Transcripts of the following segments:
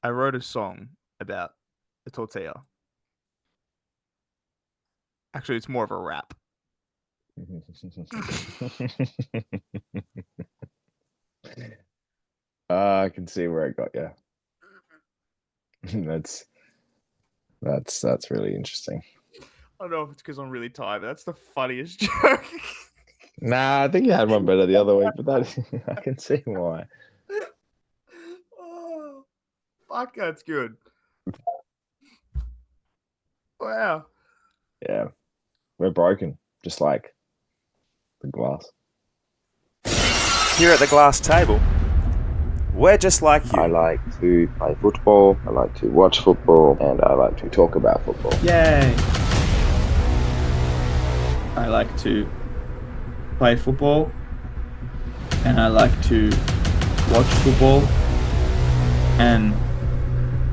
I wrote a song about a tortilla. Actually, it's more of a rap. I can see where it got you. that's that's really interesting. I don't know if it's because I'm really tired, but that's the funniest joke. Nah, I think you had one better the other week, but that I can see why. Oh, fuck, that's good. Wow. Yeah, we're broken, just like the glass. Here at the glass table, we're just like I you. like to play football, I like to watch football, and I like to talk about football. Yay! I like to play football and I like to watch football and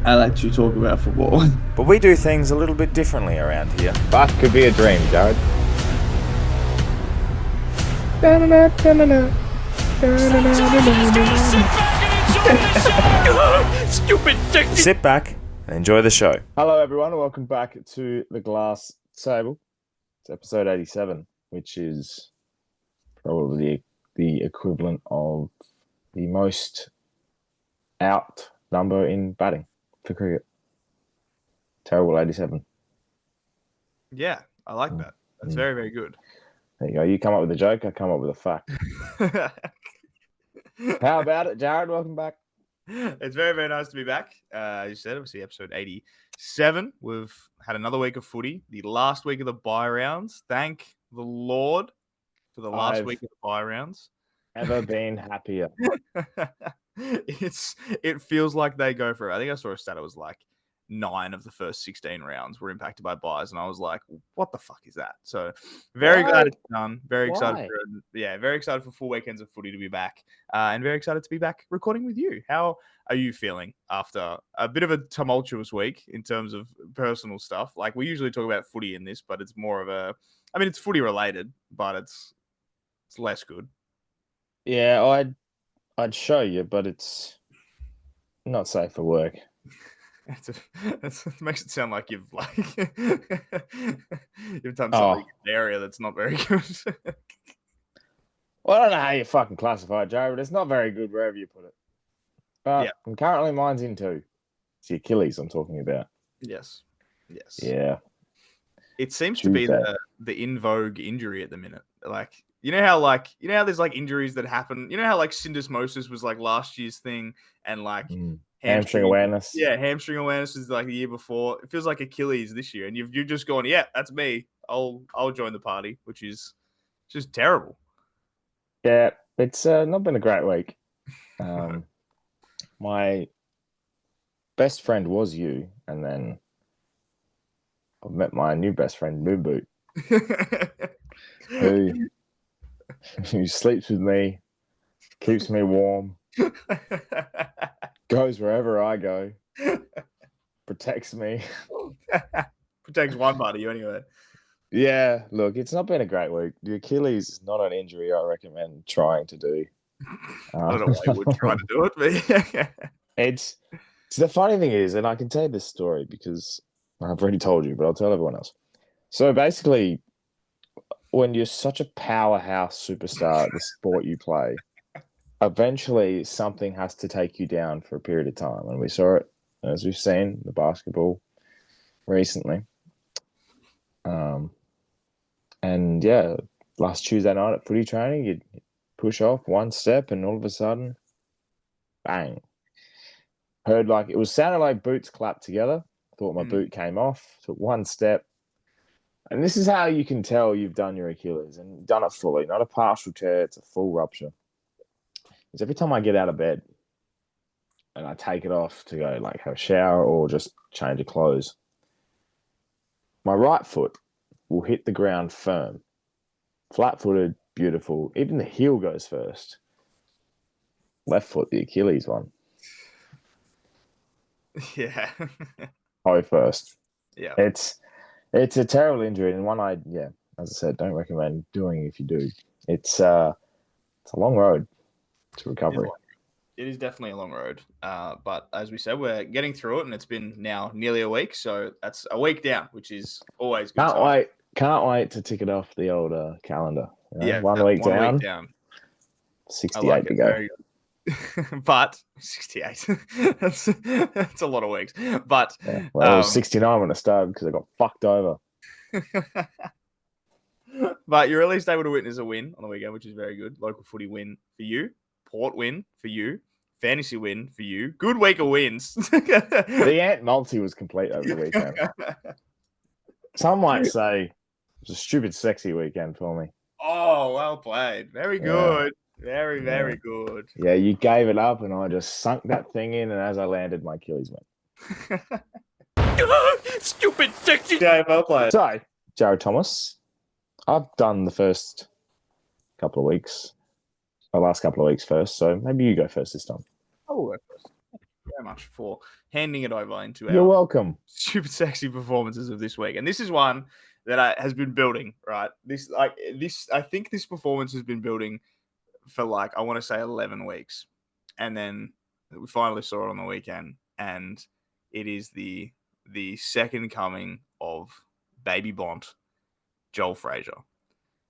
I like to talk about football. But we do things a little bit differently around here. Life could be a dream, Jared. Stupid sexy. Sit back and enjoy the show. Hello, everyone, and welcome back to the Glass Table. It's episode 87, which is probably the equivalent of the most out number in batting for cricket. Terrible 87. Yeah, I like that. That's very, very good. There you go. You come up with a joke, I come up with a fact. How about it, Jared? Welcome back. It's very, very nice to be back. As you said, obviously, episode 87. We've had another week of footy, the last week of the bye rounds. Thank the Lord for the last I've week of the bye rounds. Never been happier. It feels like they go for, I think I saw a stat, it was like 9 of the first 16 rounds were impacted by buys, and I was like, what the fuck is that? So very Why? glad it's done. Very excited Why? very excited for full weekends of footy to be back, and very excited to be back recording with you. How are you feeling after a bit of a tumultuous week in terms of personal stuff? Like, we usually talk about footy in this, but it's more of a, I mean, it's footy related, but it's less good. Yeah, I'd show you, but it's not safe for work. It makes it sound like you've you've done something Oh, in the area that's not very good. well, I don't know how you fucking classify it, Joe, but it's not very good wherever you put it. But Yeah. currently mine's in two. It's the Achilles I'm talking about. Yes. Yeah. It seems to be Tuesday. the in vogue injury at the minute. Like, you know how there's like injuries that happen. You know how like syndesmosis was like last year's thing, and like Hamstring awareness. Yeah, hamstring awareness was like the year before. It feels like Achilles this year, and you've just gone, yeah, that's me. I'll join the party, which is just terrible. Yeah, it's not been a great week. My best friend was you, and then I've met my new best friend, Boo Boot, who sleeps with me, keeps me warm, goes wherever I go, protects me. Protects one part of you anyway. Yeah, look, it's not been a great week. The Achilles is not an injury I recommend trying to do. I don't know why you would try to do it, but It's the funny thing is, and I can tell you this story because I've already told you, but I'll tell everyone else. So basically, when you're such a powerhouse superstar at the sport you play, eventually something has to take you down for a period of time. And we saw it, as we've seen, the basketball recently. And yeah, last Tuesday night at footy training, you'd push off one step and all of a sudden, bang. Heard like, it was sounded like boots clapped together. Thought my boot came off, took one step. And this is how you can tell you've done your Achilles and done it fully, not a partial tear, it's a full rupture. Is every time I get out of bed and I take it off to go like have a shower or just change of clothes, my right foot will hit the ground firm, flat-footed, beautiful. Even the heel goes first. Left foot, the Achilles one. yeah. Toe first. Yeah. It's a terrible injury and one as I said, don't recommend doing if you do. It's a long road to recovery. It is definitely a long road. But as we said, we're getting through it, and it's been now nearly a week. So that's a week down, which is always good. Can't wait to tick it off the old calendar. You know? Yeah, one that week one down, week down. I 68 like to it. go. Very good. But 68. that's a lot of weeks. But Yeah. Well, it was 69 when it started because I got fucked over. but you're at least able to witness a win on the weekend, which is very good. Local footy win for you. Port win for you. Fantasy win for you. Good week of wins. The Ant multi was complete over the weekend. Some might say it was a stupid, sexy weekend for me. Oh, well played. Very good. Very, very good. Yeah, you gave it up, and I just sunk that thing in, and as I landed, my Achilles went. Stupid, sexy AFL player. So, Jared Thomas, I've done the first couple of weeks, the last couple of weeks first, so maybe you go first this time. Oh, thank you very much for handing it over into You're our welcome. stupid, sexy performances of this week. And this is one that has been building, right? I think this performance has been building for I want to say 11 weeks. And then we finally saw it on the weekend. And it is the second coming of Baby Bont, Joel Frazier.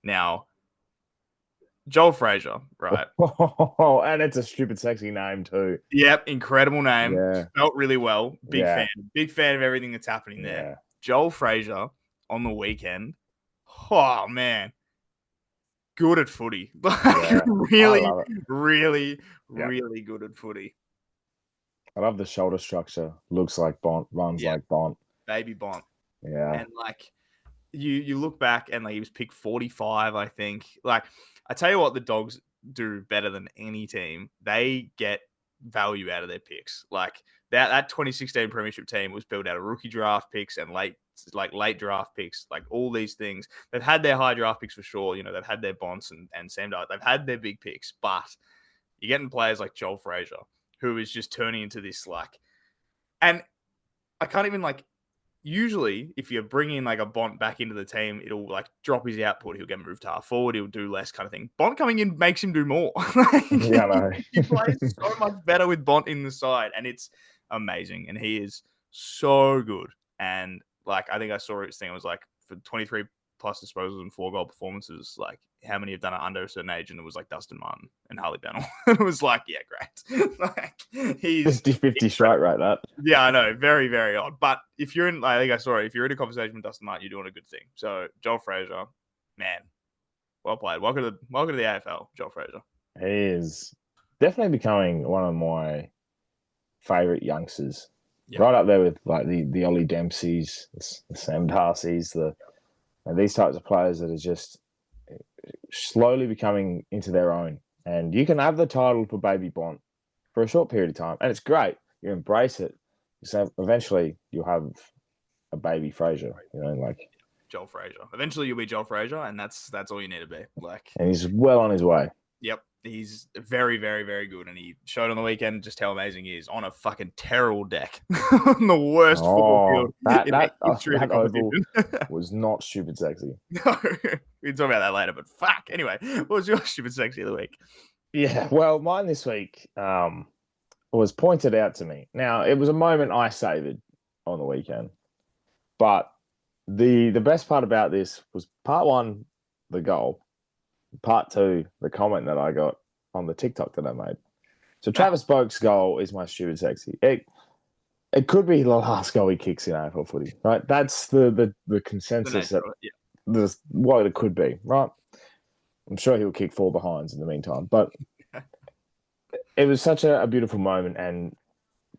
Now, Joel Frazier, right? Oh, and it's a stupid, sexy name too. Yep, incredible name. Yeah. Felt really well. Big Yeah. fan. Big fan of everything that's happening there. Yeah. Joel Frazier on the weekend. Oh, man. Good at footy. Yeah, really, I love it. really, Yeah. really good at footy. I love the shoulder structure. Looks like Bont, runs like Bont. Baby Bont. Yeah. And you look back and he was picked 45, I think. I tell you what, the Dogs do better than any team. They get value out of their picks. That 2016 premiership team was built out of rookie draft picks and late draft picks, all these things. They've had their high draft picks for sure. They've had their Bonds and Sam Dart. They've had their big picks, but you're getting players like Joel Frazier, who is just turning into this and I can't even usually, if you're bringing a Bont back into the team, it'll drop his output. He'll get moved to half forward. He'll do less kind of thing. Bont coming in makes him do more. Yeah, I know. He plays so much better with Bont in the side, and it's amazing. And he is so good. And I think I saw his thing. It was for 23 plus disposals and 4-goal performances, how many have done it under a certain age? And it was Dustin Martin and Harley Bennell. It was yeah, great. He's 50-50 strike rate, that. Yeah, I know. Very, very odd. But if you're in, if you're in a conversation with Dustin Martin, you're doing a good thing. So Joel Frazier, man, well played. Welcome to the AFL, Joel Frazier. He is definitely becoming one of my favorite youngsters. Yep. Right up there with the Ollie Dempseys, the Sam Darcys, these types of players that are just slowly becoming into their own. And you can have the title for Baby Bont for a short period of time, and it's great. You embrace it. So eventually you'll have a baby Frazier, Joel Frazier. Eventually you'll be Joel Frazier, and that's all you need to be. And he's well on his way. Yep. He's very, very, very good. And he showed on the weekend just how amazing he is on a fucking terrible deck. On the worst football field. That oval was not stupid sexy. No, we'll talk about that later, but fuck. Anyway, what was your stupid sexy of the week? Yeah, well, mine this week was pointed out to me. Now, it was a moment I savored on the weekend. But the best part about this was part one, the goal. Part two, the comment that I got on the TikTok that I made. So Travis Boak's goal is my stupid sexy. It could be the last goal he kicks in AFL footy, right? That's the consensus that's what it could be, right? I'm sure he'll kick 4 behinds in the meantime, but it was such a beautiful moment, and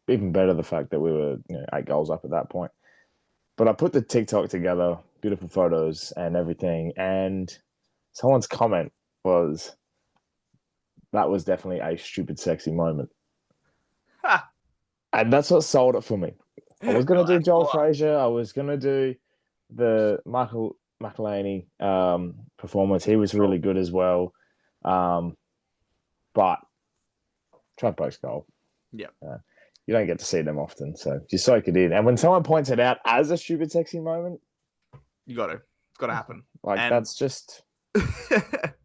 even better the fact that we were 8 goals up at that point. But I put the TikTok together, beautiful photos and everything, and someone's comment was, that was definitely a stupid, sexy moment. Ha. And that's what sold it for me. I was going to do Joel Frazier. I was going to do the Michael McElhaney performance. He was really good as well. But Trav Boak's goal. Yeah. You don't get to see them often, so just soak it in. And when someone points it out as a stupid, sexy moment, you got to. It's got to happen. That's just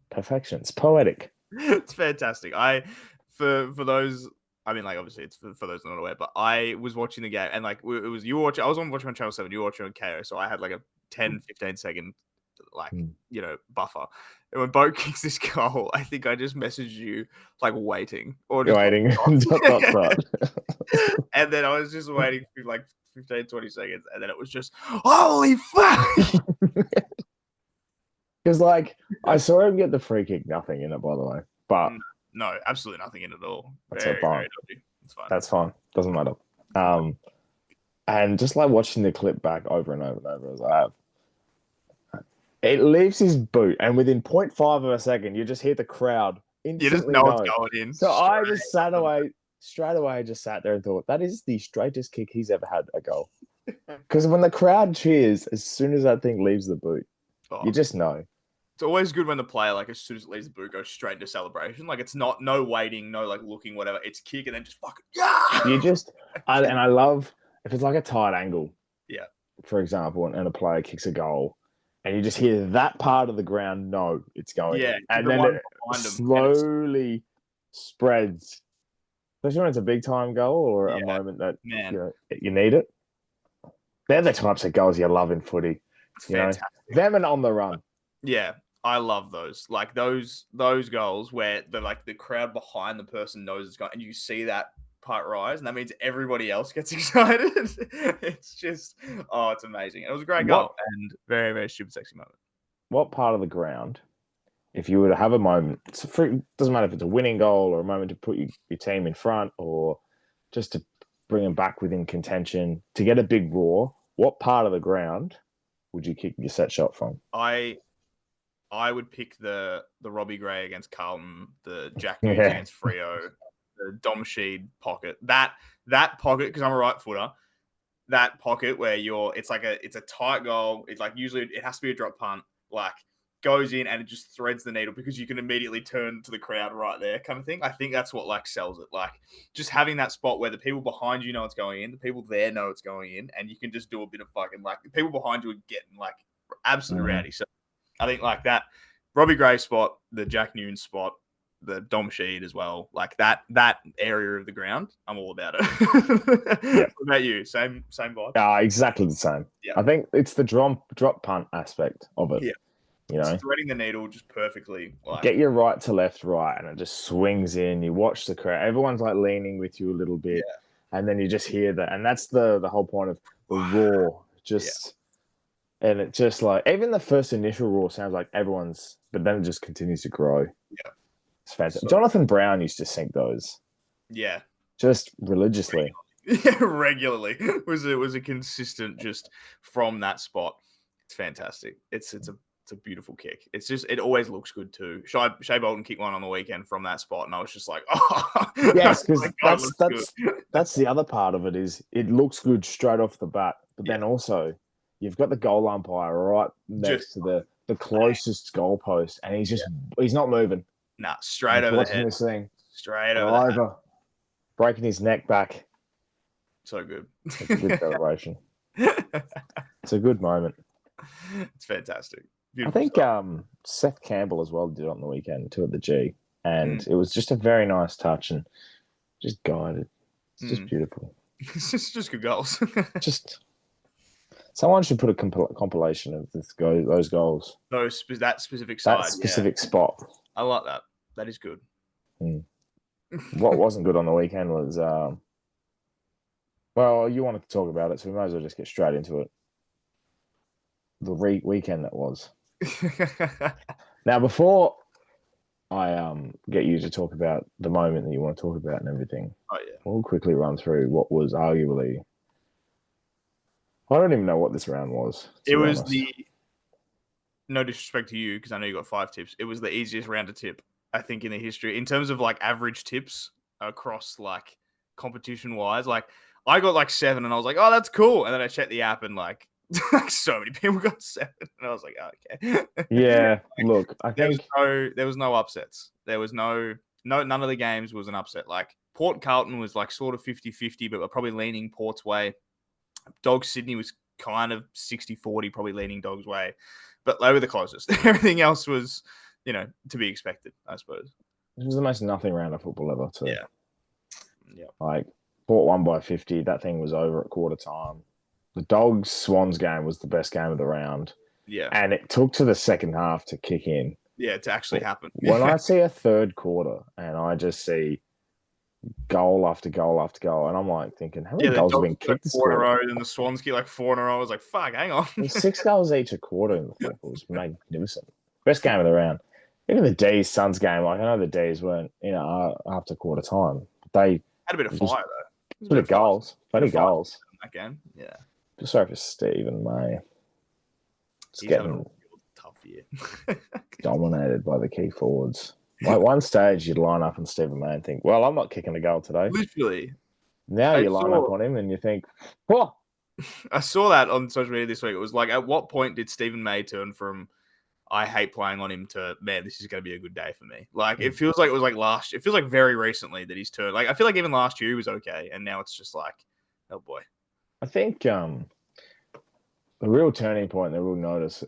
perfection. It's poetic. It's fantastic. for those. I mean, like, obviously, it's for those not aware, but I was watching the game, and like, it was you were watching. I was watching on Channel 7. You were watching on KO, so I had like a 10-15 second like buffer. And when Boat kicks this goal, I think I just messaged you like waiting or just waiting. Dot. And then I was just waiting for like 15, 20 seconds, and then it was just holy fuck. Because like I saw him get the free kick, nothing in it, by the way. But no, absolutely nothing in it at all. That's very, fine. very dodgy. It's fine. That's fine. Doesn't matter. And just like watching the clip back over and over and over as I have, it leaves his boot, and within 0.5 of a second, you just hear the crowd instantly you just know it's going in. So I just straight away, just sat there and thought, that is the straightest kick he's ever had a goal. Because when the crowd cheers, as soon as that thing leaves the boot, you just know. It's always good when the player, like, as soon as it leaves the boot, goes straight into celebration. Like, it's not no waiting, no like looking, whatever. It's kick and then just fucking You just and I love if it's like a tight angle. Yeah. For example, and a player kicks a goal, and you just hear that part of the ground know it's going. Yeah, and then it slowly spreads. Especially when it's a big time goal or a moment that you need it. They're the types of goals you love in footy. It's fantastic. Them and on the run. Yeah, I love those. Like those goals where the crowd behind the person knows it's going, and you see that part rise, and that means everybody else gets excited. It's just, it's amazing. It was a great goal and very, very super sexy moment. What part of the ground, if you were to have a moment, doesn't matter if it's a winning goal or a moment to put your team in front or just to bring them back within contention, to get a big roar, what part of the ground would you kick your set shot from? I would pick the Robbie Gray against Carlton, the Jack Newnes against Freo, the Dom Sheed pocket. That pocket, because I'm a right footer, that pocket where it's a tight goal. It's like usually it has to be a drop punt, like goes in and it just threads the needle because you can immediately turn to the crowd right there kind of thing. I think that's what like sells it. Like just having that spot where the people behind you know it's going in, the people there know it's going in, and you can just do a bit of fucking like the people behind you are getting like absolutely rowdy. So I think like that Robbie Gray spot, the Jack Newnes spot, the Dom Sheed as well, like that area of the ground, I'm all about it. What about you? Same vibe? Exactly the same. Yeah. I think it's the drop punt aspect of it. Yeah. You know, it's threading the needle just perfectly. Get your right to left, right, and it just swings in. You watch the crowd. Everyone's like leaning with you a little bit, and then you just hear that. And that's the whole point of the roar. And it just like, even the first initial roar sounds like everyone's, but then it just continues to grow. Yeah. It's fantastic. Jonathan Brown used to sink those. Yeah. Just religiously. Regularly. It was a consistent just from that spot. It's fantastic. It's a beautiful kick. It's just, it always looks good too. Shea Bolton kicked one on the weekend from that spot, and I was just like, yes, because that's the other part of it is it looks good straight off the bat, but then also you've got the goal umpire right next to the closest goalpost, and he's not moving. Nah, straight over the head. This thing. Straight over the head. Breaking his neck back. So good. It's a good celebration. It's a good moment. It's fantastic. Beautiful I think Seth Campbell as well did it on the weekend too at the G, and it was just a very nice touch and just guided. It's just beautiful. It's just good goals. Just someone should put a compilation of those goals. That specific side. That specific spot. I like that. That is good. What wasn't good on the weekend was, well, you wanted to talk about it, so we might as well just get straight into it. The weekend that was. Now, before I get you to talk about the moment that you want to talk about and everything, we'll quickly run through what was arguably. I don't even know what this round was. It was no disrespect to you, because I know you got 5 tips. It was the easiest round to tip, I think, in the history. In terms of like average tips across like competition wise, like I got like 7 and I was like, oh, that's cool. And then I checked the app and like so many people got 7 and I was like, oh, okay. Yeah, look, I think there was no upsets. There was none of the games was an upset. Like Port Carlton was like sort of 50-50, but we're probably leaning Port's way. Dogs Sydney was kind of 60-40, probably leaning Dogs' way, but they were the closest. Everything else was, to be expected, I suppose. It was the most nothing round of football ever, too. Yeah. Yeah. Like, Port won by 50. That thing was over at quarter time. The Dogs Swans game was the best game of the round. Yeah. And it took to the second half to kick in. Yeah, to actually happen. When I see a third quarter and I just see goal after goal after goal, and I'm like thinking, how many goals have been kicked this 4 in a quarter? row, and the Swans get like 4 in a row. I was like, fuck, hang on. There's 6 goals each a quarter in the fourth. It was magnificent. Best game of the round. Even the D's Suns game, like I know the D's weren't, after quarter time. But they had a bit of fire, though. A bit of goals. Plenty of goals. In that game. Yeah. Just sorry for Stephen May. He's having a tough year. Dominated by the key forwards. Like one stage, you'd line up on Stephen May and think, well, I'm not kicking a goal today. Literally. Now you line up on him and you think, oh. I saw that on social media this week. It was like, at what point did Stephen May turn from I hate playing on him to, man, this is going to be a good day for me? Like, it feels like it was like it feels like very recently that he's turned. Like, I feel like even last year he was okay. And now it's just like, oh boy. I think the real turning point, the real notice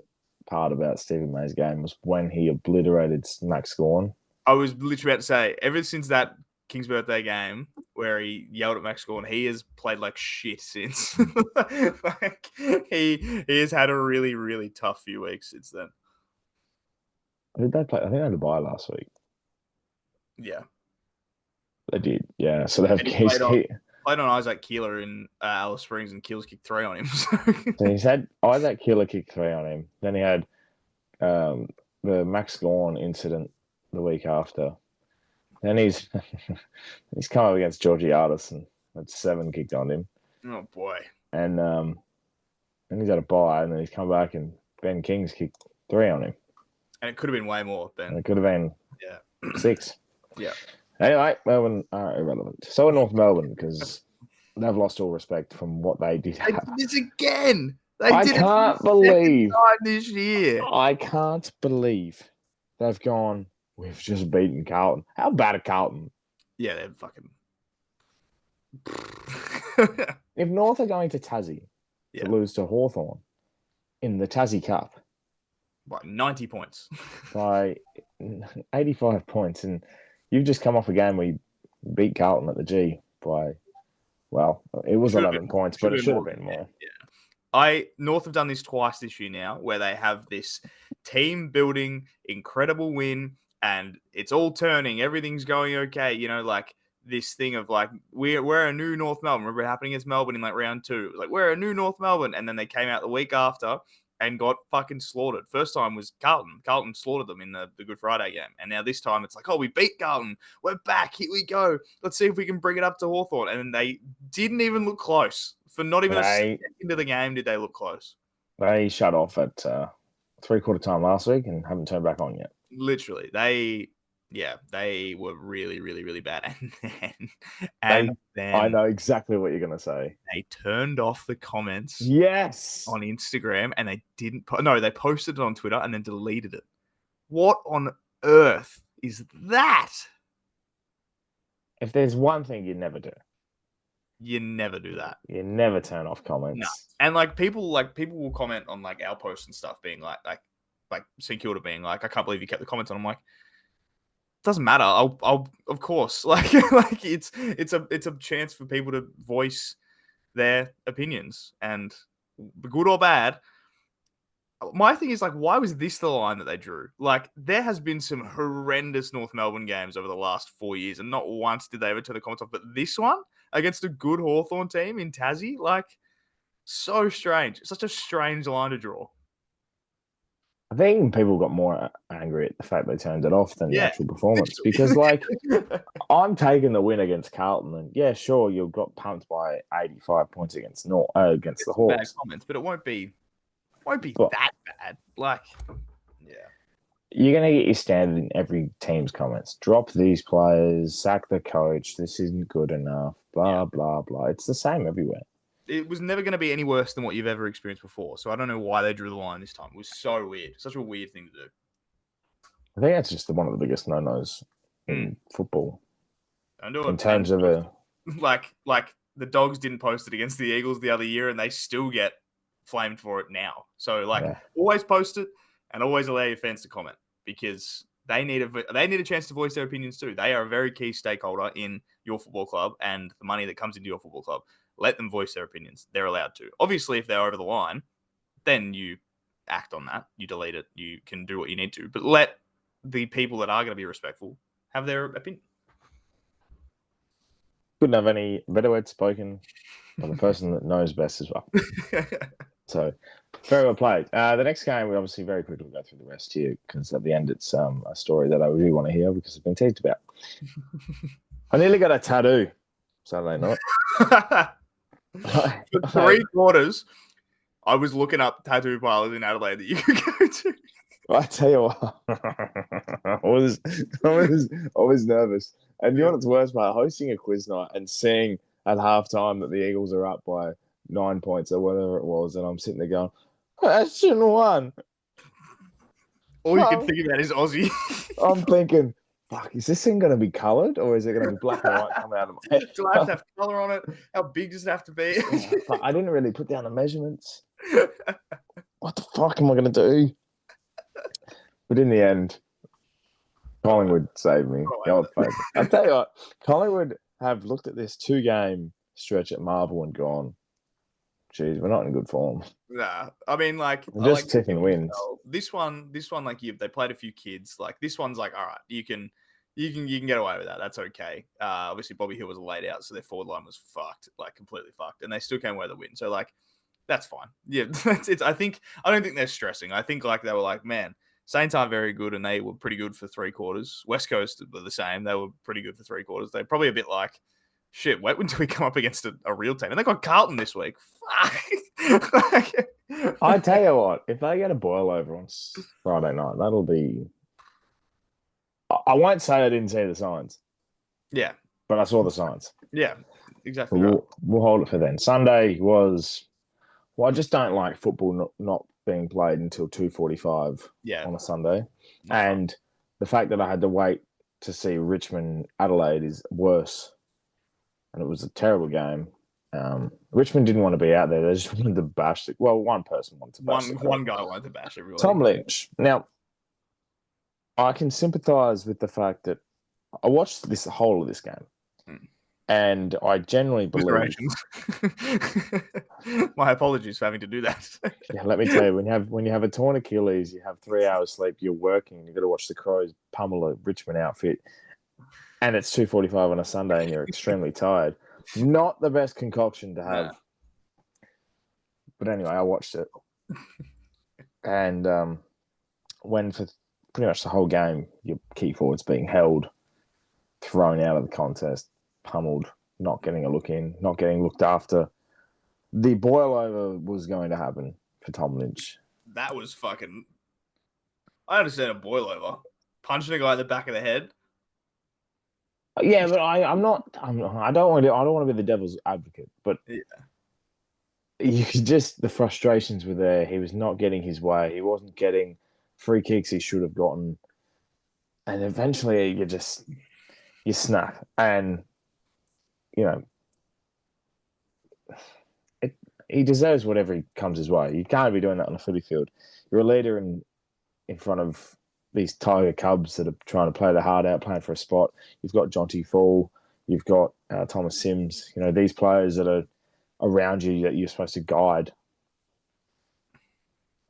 part about Stephen May's game was when he obliterated Max Gawn. I was literally about to say, ever since that King's birthday game where he yelled at Max Gawn, he has played like shit since. Like, he has had a really, really tough few weeks since then. Did they play? I think they had a bye last week. Yeah. They did, yeah. So they have played on Isaac Keeler in Alice Springs, and Keeler's kicked 3 on him. So he's had Isaac Keeler kick 3 on him. Then he had the Max Gawn incident the week after. Then he's come up against Georgiadis and had 7 kicked on him. Oh boy! And then he's had a bye, and then he's come back and Ben King's kicked 3 on him. And it could have been way more, Ben. And it could have been 6. Yeah. Anyway, Melbourne are irrelevant. So are North Melbourne, because they've lost all respect from what they did have. They did this again. I can't believe this year. I can't believe they've gone, we've just beaten Carlton. How bad are Carlton? Yeah, they're fucking... If North are going to Tassie to lose to Hawthorn in the Tassie Cup... By 90 points. By 85 points, and you've just come off a game where you beat Carlton at the G by, well, it was 11 points, but it should have been more. Yeah. North have done this twice this year now, where they have this team building, incredible win, and it's all turning. Everything's going okay. Like this thing of like, we're a new North Melbourne. Remember it happening against Melbourne in like round 2. It was like, we're a new North Melbourne. And then they came out the week after and got fucking slaughtered. First time was Carlton. Carlton slaughtered them in the Good Friday game. And now this time it's like, oh, we beat Carlton. We're back. Here we go. Let's see if we can bring it up to Hawthorn. And they didn't even look close. For not even a second into the game did they look close. They shut off at 3/4 time last week and haven't turned back on yet. Literally. They were really, really, really bad. And then I know exactly what you're going to say. They turned off the comments. Yes. On Instagram, and they didn't. They posted it on Twitter and then deleted it. What on earth is that? If there's one thing you never do, you never do that. You never turn off comments. No. And people will comment on like our posts and stuff, being like St Kilda being like, I can't believe you kept the comments on. I'm like, doesn't matter. I'll of course, like it's a chance for people to voice their opinions, and good or bad. My thing is like, why was this the line that they drew? Like, there has been some horrendous North Melbourne games over the last 4 years, and not once did they ever turn the comments off. But this one against a good Hawthorn team in Tassie, like, so strange. Such a strange line to draw. I think people got more angry at the fact they turned it off than the actual performance. Because, like, I'm taking the win against Carlton, and yeah, sure, you got pumped by 85 points against the Hawks. Bad comments, but it won't be that bad. Like, yeah, you're gonna get your standard in every team's comments. Drop these players, sack the coach. This isn't good enough. Blah blah blah. It's the same everywhere. It was never going to be any worse than what you've ever experienced before. So I don't know why they drew the line this time. It was so weird. Such a weird thing to do. I think that's just one of the biggest no-nos in football. In terms of like the Dogs didn't post it against the Eagles the other year, and they still get flamed for it now. So always post it and always allow your fans to comment, because they need a chance to voice their opinions too. They are a very key stakeholder in your football club and the money that comes into your football club. Let them voice their opinions. They're allowed to. Obviously, if they're over the line, then you act on that. You delete it. You can do what you need to. But let the people that are going to be respectful have their opinion. Couldn't have any better words spoken by the person that knows best as well. So, very well played. The next game, we obviously very quickly go through the rest here because at the end it's a story that I really want to hear because it's been teased about. I nearly got a tattoo Saturday night. For 3 quarters, I was looking up tattoo parlors in Adelaide that you could go to. I tell you what, I was nervous. And you know what's worse, mate? Hosting a quiz night and seeing at halftime that the Eagles are up by 9 points or whatever it was, and I'm sitting there going, I shouldn't have won. All you can think about is Aussie. I'm thinking, fuck, is this thing going to be coloured or is it going to be black and white coming out of my head? Do I have to have colour on it? How big does it have to be? I didn't really put down the measurements. What the fuck am I going to do? But in the end, Collingwood saved me. I'll tell you what, Collingwood have looked at this 2-game stretch at Marvel and gone, geez, we're not in good form. Nah, I mean, like, we're just tipping wins. This one, like, they played a few kids. Like, this one's like, all right, you can get away with that. That's okay. Obviously, Bobby Hill was laid out, so their forward line was fucked, like completely fucked, and they still came away with the win. So, like, that's fine. Yeah, I don't think they're stressing. I think like they were like, man, Saints aren't very good, and they were pretty good for 3 quarters. West Coast were the same. They were pretty good for 3 quarters. They're probably a bit like, shit, wait until we come up against a real team. And they got Carlton this week. Fuck. I tell you what, if they get a boil over on Friday night, that'll be... I won't say I didn't see the signs. Yeah. But I saw the signs. Yeah, exactly. We'll hold it for then. Sunday was... Well, I just don't like football not being played until 2:45 on a Sunday. And the fact that I had to wait to see Richmond Adelaide is worse. And it was a terrible game. Richmond didn't want to be out there. They just wanted to bash it. Well, one person wanted to bash it. One guy wanted to bash everyone. Tom Lynch. Now, I can sympathise with the fact that I watched the whole of this game. And I generally believe... My apologies for having to do that. Yeah, let me tell you, when you have a torn Achilles, you have 3 hours sleep, you're working, and you've got to watch the Crows pummel a Richmond outfit, and it's 2:45 on a Sunday, and you're extremely tired. Not the best concoction to have. No. But anyway, I watched it. And when for pretty much the whole game, your key forwards being held, thrown out of the contest, pummeled, not getting a look in, not getting looked after. The boil over was going to happen for Tom Lynch. That was fucking... I understand a boil over. Punching a guy in the back of the head. Yeah, but I don't want to be the devil's advocate, but you could just, the frustrations were there. He was not getting his way. He wasn't getting free kicks he should have gotten. And eventually you snap. And he deserves whatever comes his way. You can't be doing that on a footy field. You're a leader in front of these Tiger Cubs that are trying to play their heart out, playing for a spot. You've got Jonty Fall. You've got Thomas Sims. These players that are around you that you're supposed to guide.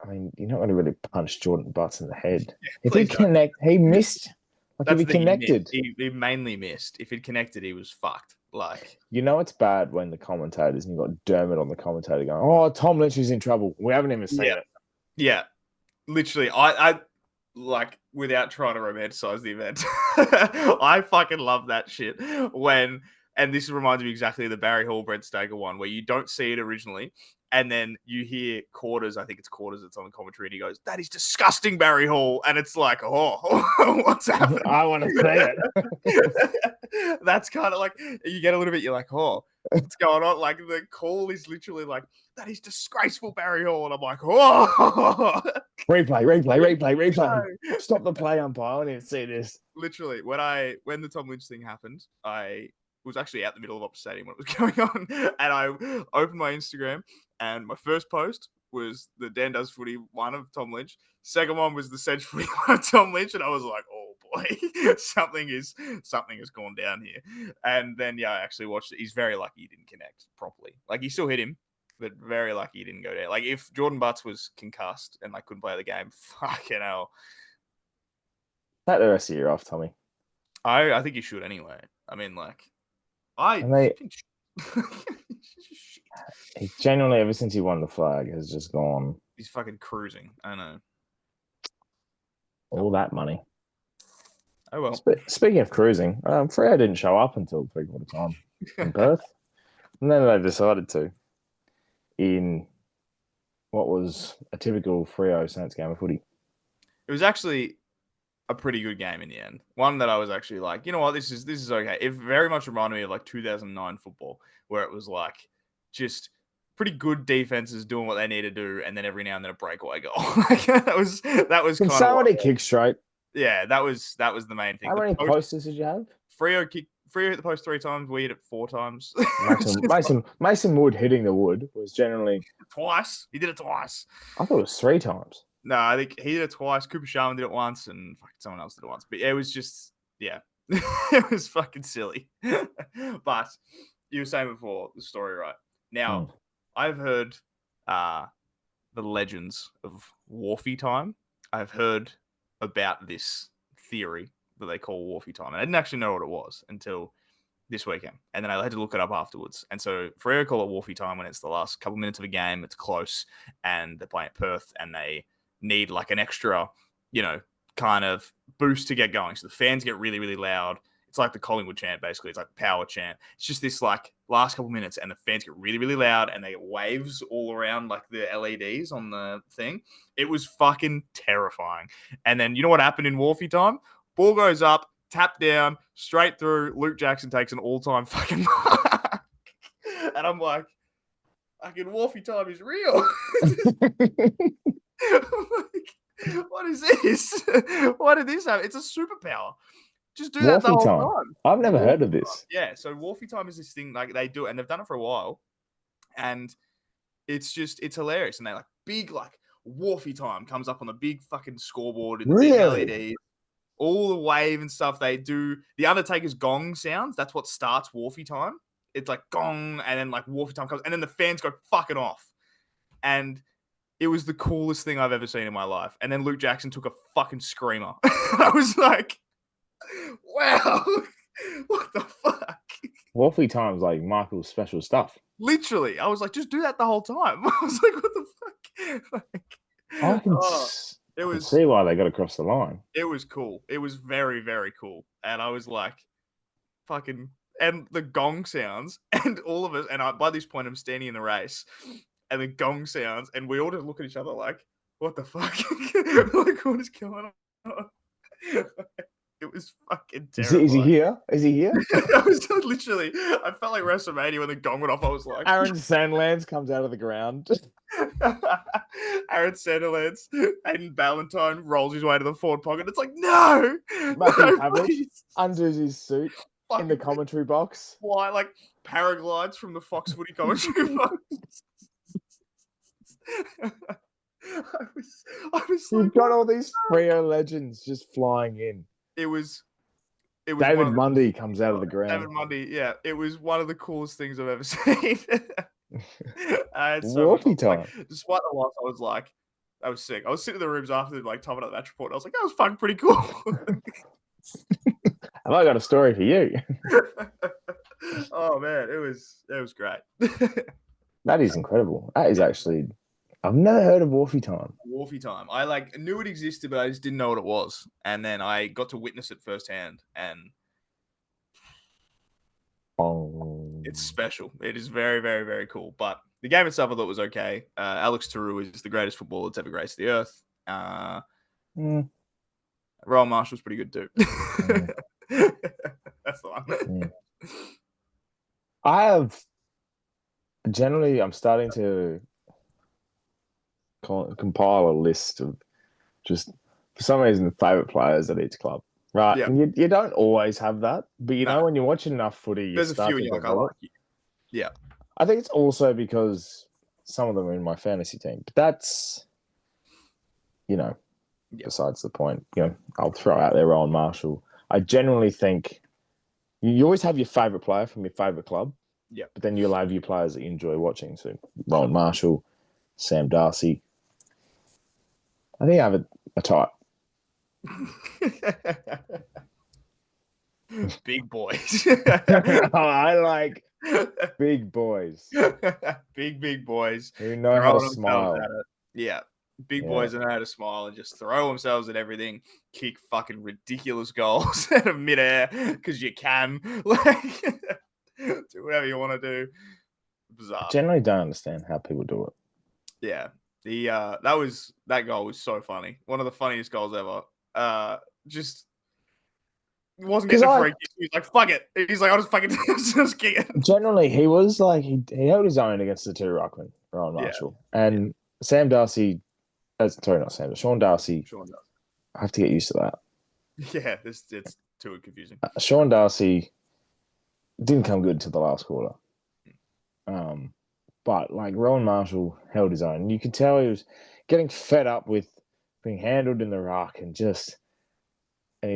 I mean, you're not going to really punch Jordan Butts in the head. Yeah, he missed. Like, if he connected. He mainly missed. If he'd connected, he was fucked. Like, it's bad when the commentators, and you've got Dermot on the commentator going, oh, Tom Lynch is in trouble. We haven't even seen it. Yeah. Literally, I like, without trying to romanticize the event, I fucking love that shit. And this reminds me exactly of the Barry Hall, Brent Stager one, where you don't see it originally, and then you hear Quarters, I think it's Quarters that's on the commentary, and he goes, that is disgusting, Barry Hall. And it's like, oh, what's happening? I want to say it. That's kind of like, you get a little bit, you're like, oh, what's going on? Like, the call is literally like, that is disgraceful, Barry Hall. And I'm like, oh. Replay. Stop the play, umpire. I need to see this. Literally, when the Tom Lynch thing happened, I was actually out the middle of Optus Stadium when it was going on, and I opened my Instagram, and my first post was the Dan Does Footy one of Tom Lynch. Second one was the Sedge Footy one of Tom Lynch, and I was like, oh boy, something has gone down here. And then I actually watched it. He's very lucky he didn't connect properly. Like he still hit him, but very lucky he didn't go down. Like if Jordan Butts was concussed and couldn't play the game, fucking hell. Take the rest of the year off, Tommy. I think he should anyway. I mean, He genuinely, ever since he won the flag, has just gone. He's fucking cruising. I know. All that money. Oh well. Speaking of cruising, Freo didn't show up until 3/4 time in Perth, and then they decided to in what was a typical Freo Saints game of footy. It was actually a pretty good game in the end. One that I was actually like, you know what, this is okay. It very much reminded me of 2009 football, where it was just pretty good defenses doing what they need to do, and then every now and then a breakaway goal. that was kind of somebody kick straight. Yeah, that was the main thing. How many posters did you have? Freo hit the post 3 times. We hit it 4 times. Mason Wood hitting the wood was generally twice. He did it twice. I thought it was 3 times. No, I think he did it twice. Cooper Sharman did it once, and someone else did it once. But yeah, it was just it was fucking silly. But you were saying before the story, right? Now I've heard the legends of Wharfie time. I've heard about this theory that they call Wharfie time. And I didn't actually know what it was until this weekend. And then I had to look it up afterwards. And so Freo call it Wharfie time when it's the last couple minutes of a game, it's close, and they're playing at Perth, and they need an extra, kind of boost to get going. So the fans get really, really loud. It's like the Collingwood chant, basically. It's like the power chant. It's just this last couple minutes, and the fans get really, really loud, and they get waves all around the LEDs on the thing. It was fucking terrifying. And then you know what happened in Wharfie time? Ball goes up, tap down, straight through. Luke Jackson takes an all-time fucking mark. And I'm like, fucking Wharfie time is real. I'm like, what is this? Why did this happen? It's a superpower. Just do that the whole time. I've never heard of this. Yeah, so Wharfie time is this thing they do it, and they've done it for a while, and it's hilarious. And they big Wharfie time comes up on the big fucking scoreboard and the big LED, all the wave and stuff. They do the Undertaker's gong sounds. That's what starts Wharfie time. It's gong, and then Wharfie time comes, and then the fans go fucking off, and it was the coolest thing I've ever seen in my life. And then Luke Jackson took a fucking screamer. I was like, wow, what the fuck? Wharfie time's Michael's special stuff. Literally, I was like, just do that the whole time. I was like, what the fuck? I can see why they got across the line. It was cool. It was very, very cool. And I was like, fucking, and the gong sounds, and all of us, and by this point, I'm standing in the race, and the gong sounds, and we all just look at each other like, what the fuck? What is going on? It was fucking terrible. Is he here? Is he here? I was literally, I felt like WrestleMania when the gong went off. I was like, Aaron Sandlands comes out of the ground. Aaron Sandlands, Aiden Ballantyne rolls his way to the forward pocket. It's like, no! Matthew Abbott undoes his suit in the commentary box. Why, paraglides from the Fox Footy commentary box. I was You've got all these Freo legends just flying in. It was David Mundy comes out of the ground. David Mundy, yeah. It was one of the coolest things I've ever seen. Wharfie time. Despite the loss, I was sick. I was sitting in the rooms after typing up the match report. And I was like, that was fucking pretty cool. Have I got a story for you? Oh man, it was great. That is incredible. That is actually, I've never heard of Wharfie time. Wharfie time. I knew it existed, but I just didn't know what it was. And then I got to witness it firsthand, and it's special. It is very, very, very cool. But the game itself I thought was okay. Alex Taru is the greatest footballer that's ever graced the earth. Royal Marshall's pretty good too. That's the one. I'm starting to compile a list of just, for some reason, favorite players at each club. Right. Yeah. And you don't always have that, but you know, when you're watching enough footy, there's a few I like. Yeah. I think it's also because some of them are in my fantasy team, but that's, besides the point. I'll throw out there Rowan Marshall. I generally think you always have your favourite player from your favourite club. Yeah. But then you'll have your players that you enjoy watching. So Rowan Marshall, Sam Darcy. I think I have a type. Big boys. I like big boys. Big boys. Who know how to Throwing smile. themselves at it. Yeah. Big boys that know how to smile and just throw themselves at everything, kick fucking ridiculous goals out of midair because you can. Like, do whatever you want to do. Bizarre. I generally don't understand how people do it. Yeah. That goal was so funny. One of the funniest goals ever. Just wasn't getting a free kick. He's like, fuck it. He's like, I'll just fucking just kick it. Generally, he was like, he held his own against the two ruckman, Rowan Marshall. And Sam Darcy, sorry, not Sam, Sean Darcy. I have to get used to that. Yeah, it's too confusing. Sean Darcy didn't come good to the last quarter. But like Rowan Marshall held his own. You could tell he was getting fed up with being handled in the ruck and he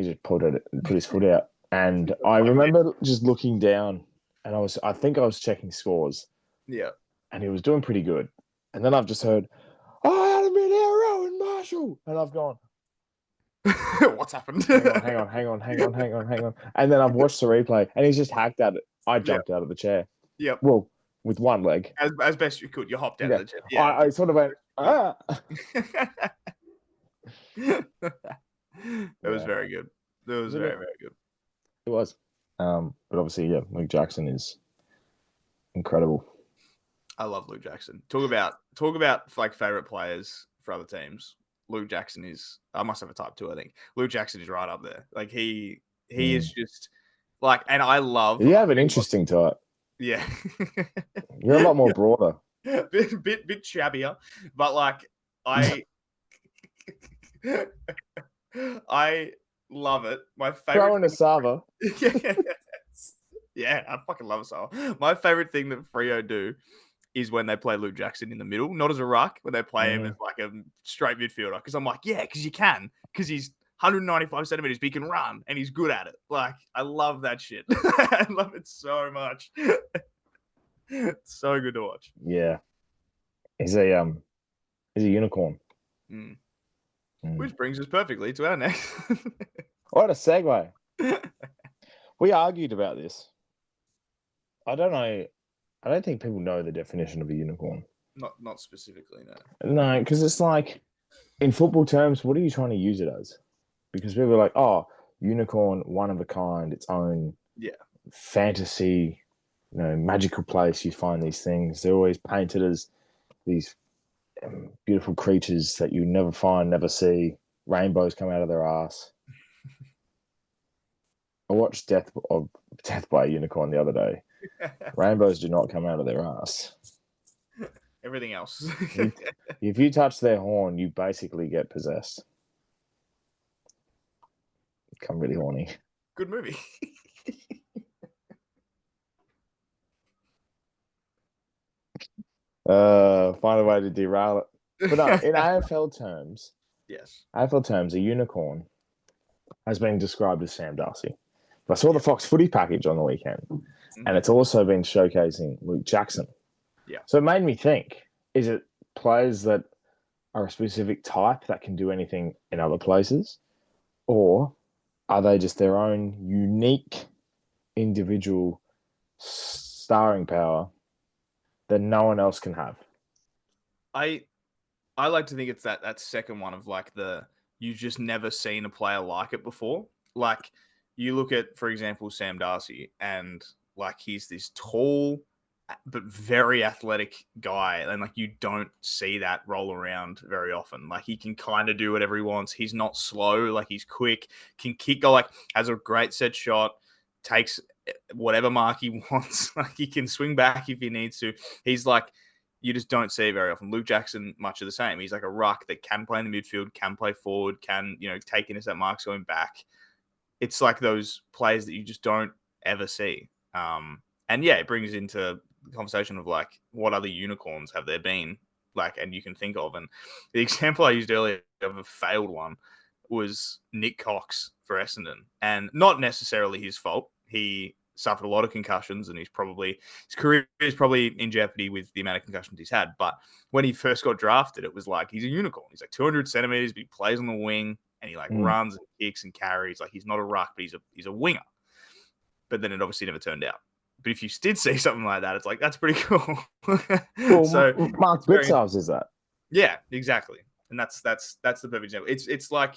just put his foot out. And I remember just looking down and I think I was checking scores. Yeah. And he was doing pretty good. And then I've just heard, "Oh, Adam in here, Rowan Marshall." And I've gone, what's happened? hang on. And then I've watched the replay and he's just hacked at it. I jumped out of the chair. Yep. Well, with one leg. As best you could. You hopped out of the chair. Yeah. I sort of went, ah. It was very good. It was very, very good. It was. But obviously, Luke Jackson is incredible. I love Luke Jackson. Talk about like favorite players for other teams. Luke Jackson is. I must have a type 2. I think Luke Jackson is right up there. Like he is just like, and I love. You have an interesting type. Yeah, you're a lot more broader. bit shabbier, but like I love it. My favorite. Throwing a Sava. Yeah, I fucking love Sava. My favorite thing that Freo do is when they play Luke Jackson in the middle, not as a ruck, when they play him as like a straight midfielder. Because I'm like, yeah, because you can, because he's 195 centimeters, but he can run and he's good at it. Like, I love that shit. I love it so much. It's so good to watch. Yeah, he's a unicorn. Which brings us perfectly to our next. What a segue. We argued about this. I don't know. I don't think people know the definition of a unicorn. Not specifically, no. No, because it's like, in football terms, what are you trying to use it as? Because people are like, oh, unicorn, one of a kind, its own fantasy, magical place. You find these things. They're always painted as these beautiful creatures that you never find, never see. Rainbows come out of their ass. I watched Death by a Unicorn the other day. Rainbows do not come out of their ass. Everything else. If you touch their horn, you basically get possessed. Become really horny. Good movie. Find a way to derail it. But no, in AFL terms, a unicorn has been described as Sam Darcy. But I saw the Fox Footy package on the weekend, and it's also been showcasing Luke Jackson. Yeah. So it made me think, is it players that are a specific type that can do anything in other places? Or are they just their own unique individual starring power that no one else can have? I like to think it's that second one of like you've just never seen a player like it before. Like you look at, for example, Sam Darcy, and like he's this tall but very athletic guy, and like you don't see that roll around very often. Like he can kind of do whatever he wants. He's not slow, like he's quick, can kick, go, like has a great set shot, takes whatever mark he wants. Like he can swing back if he needs to. He's like, you just don't see it very often. Luke Jackson, much of the same. He's like a ruck that can play in the midfield, can play forward, can, take intercept marks going back. It's like those players that you just don't ever see. And yeah, it brings into the conversation of like, what other unicorns have there been like, and you can think of. And the example I used earlier of a failed one was Nick Cox for Essendon, and not necessarily his fault. He suffered a lot of concussions, and his career is probably in jeopardy with the amount of concussions he's had. But when he first got drafted, it was like he's a unicorn. He's like 200 centimeters, but he plays on the wing, and he like runs and kicks and carries. Like, he's not a ruck, but he's a winger. But then it obviously never turned out. But if you did see something like that, it's like, that's pretty cool. Well, So Mark Blitzarves is that. yeah, exactly. And that's the perfect example. It's like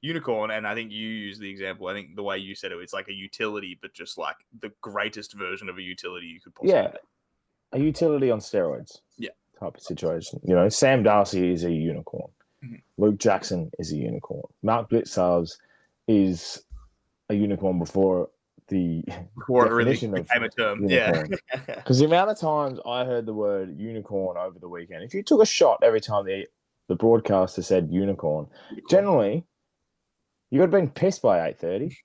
unicorn, and I think you use the example. I think the way you said it's like a utility, but just like the greatest version of a utility you could possibly be. A utility on steroids. Yeah. Type of situation. You know, Sam Darcy is a unicorn. Mm-hmm. Luke Jackson is a unicorn. Mark Blitzarves is a unicorn before the Before it really definition of became a term. unicorn. Yeah. Because the amount of times I heard the word unicorn over the weekend, if you took a shot every time the broadcaster said unicorn, generally you got been pissed by 8:30.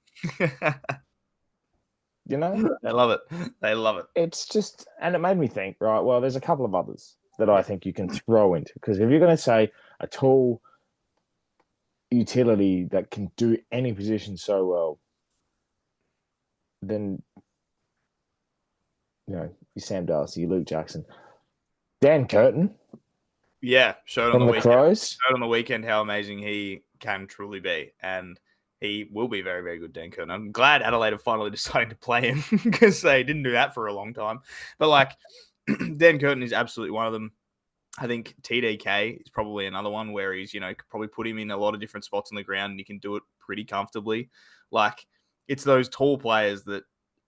You know? They love it. They love it. It's just, and it made me think, right, well, there's a couple of others that I think you can throw into. Because if you're going to say a tall utility that can do any position so well, then, you know, you Sam Darcy, you Luke Jackson. Dan Curtin. Yeah, showed from on the the weekend. Crows. Showed on the weekend how amazing he can truly be. And he will be very, very good, Dan Curtin. I'm glad Adelaide have finally decided to play him, because they didn't do that for a long time. But like, Dan Curtin is absolutely one of them. I think TDK is probably another one where he's, you know, could probably put him in a lot of different spots on the ground and he can do it pretty comfortably. Like, it's those tall players that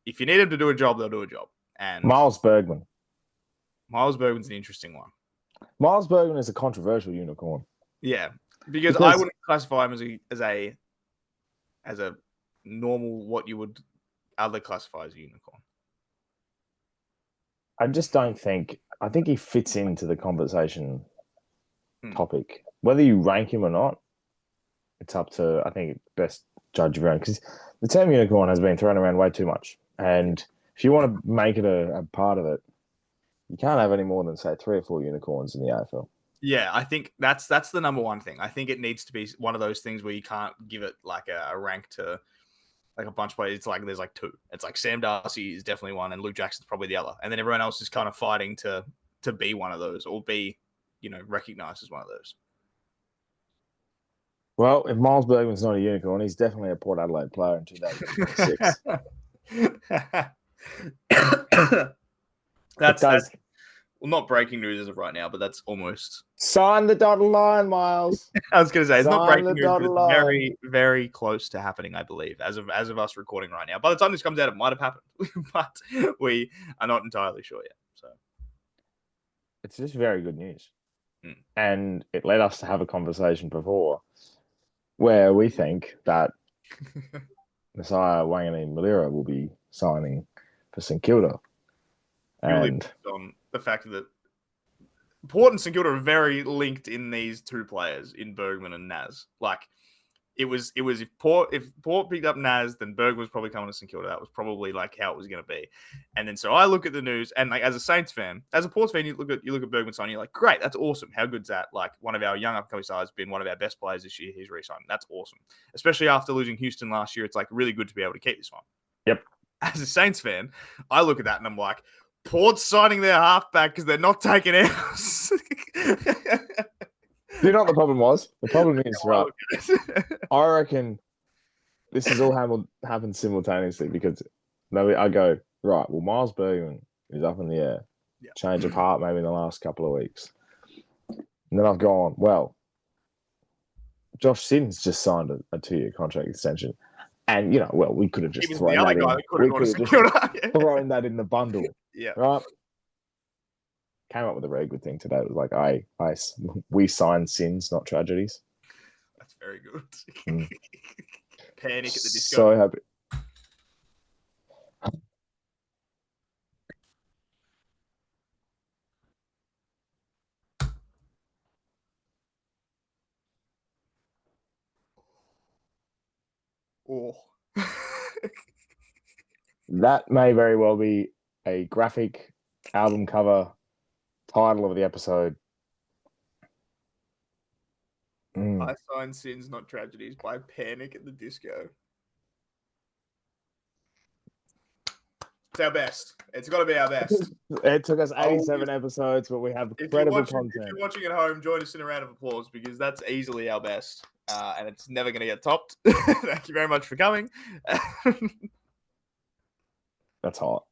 if you need them to do a job, they'll do a job. And Miles Bergman. Miles Bergman's an interesting one. Miles Bergman is a controversial unicorn. Yeah, because I wouldn't classify him as a normal, what you would other classify as a unicorn. I just don't think. I think he fits into the conversation topic. Whether you rank him or not, it's up to, I think, best judge of your own. Because the term unicorn has been thrown around way too much. And if you want to make it a part of it, you can't have any more than, say, 3 or 4 unicorns in the AFL. Yeah, I think that's the number one thing. I think it needs to be one of those things where you can't give it like a rank to like a bunch of players. It's like there's like 2. It's like Sam Darcy is definitely one, and Luke Jackson's probably the other. And then everyone else is kind of fighting to be one of those, or be, you know, recognized as one of those. Well, if Miles Bergman's not a unicorn, he's definitely a Port Adelaide player in 2026. That's well, not breaking news as of right now, but that's almost. Sign the dotted line, Miles. I was going to say, it's not Sign breaking the news, but dotted it's line. very, very close to happening, I believe, as of us recording right now. By the time this comes out, it might have happened, but we are not entirely sure yet. So it's just very good news. And it led us to have a conversation before where we think that Messiah Wangani Malira will be signing for St Kilda. And on the fact that Port and St Kilda are very linked in these 2 players, in Bergman and Naz. Like, it was if Port picked up Naz, then Bergman was probably coming to St Kilda. That was probably like how it was going to be. And then so I look at the news, and like as a Saints fan, as a Ports fan, you look at Bergman signing, you're like, great, that's awesome. How good's that? Like, one of our young upcoming stars has been one of our best players this year. He's re-signed. That's awesome. Especially after losing Houston last year, it's like really good to be able to keep this one. Yep. As a Saints fan, I look at that and I'm like, Port's signing their halfback because they're not taking ours. You know what the problem was? The problem is, right, I reckon this has all happened simultaneously because I go, right, well, Miles Bergman is up in the air. Yeah. Change of heart maybe in the last couple of weeks. And then I've gone, well, Josh Siddon's just signed a 2-year contract extension. And, you know, well, we could have just thrown that in the bundle. Yeah. Right? Came up with a very good thing today. It was like, we sign sins, not tragedies. That's very good. Panic at the disco. So happy. Oh. That may very well be a graphic album cover title of the episode. I Sign Sins, Not Tragedies by Panic at the Disco. It's our best. It's got to be our best. It took us 87 episodes, but we have incredible content. If you're watching at home, join us in a round of applause because that's easily our best. And it's never going to get topped. Thank you very much for coming. That's hot.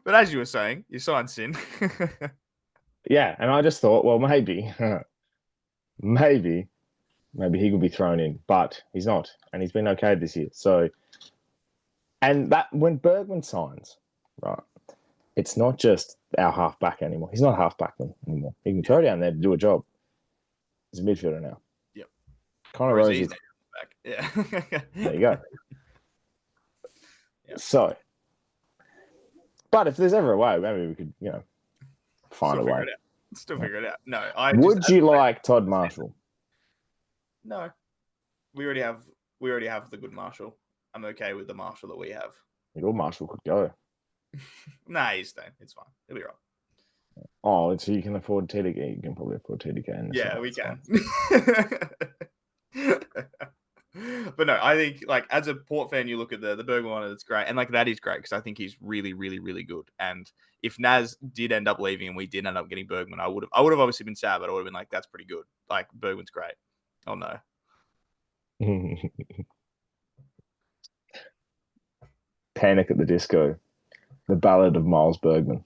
But as you were saying, you signed Sin. Yeah, and I just thought, well, maybe he could be thrown in, but he's not, and he's been okay this year. So, and that when Bergman signs, right, it's not just our halfback anymore. He's not a halfback anymore. He can throw down there to do a job. He's a midfielder now. Yep. Connor Rose is back. Yeah. There you go. Yep. So, but if there's ever a way, maybe we could, find a way. Still figure it out. No, Would you like Todd Marshall? No, we already have the good Marshall. I'm okay with the Marshall that we have. Your Marshall could go. Nah, he's staying. It's fine. He'll be right. Oh, so you can afford TDK. You can probably afford TDK. Yeah, we can. But no, I think as a Port fan, you look at the Bergman one, it's great, and that is great because I think he's really, really, really good. And if Naz did end up leaving and we did end up getting Bergman, I would have obviously been sad, but I would have been like, that's pretty good. Bergman's great. Oh no. Panic at the Disco, the Ballad of Miles Bergman.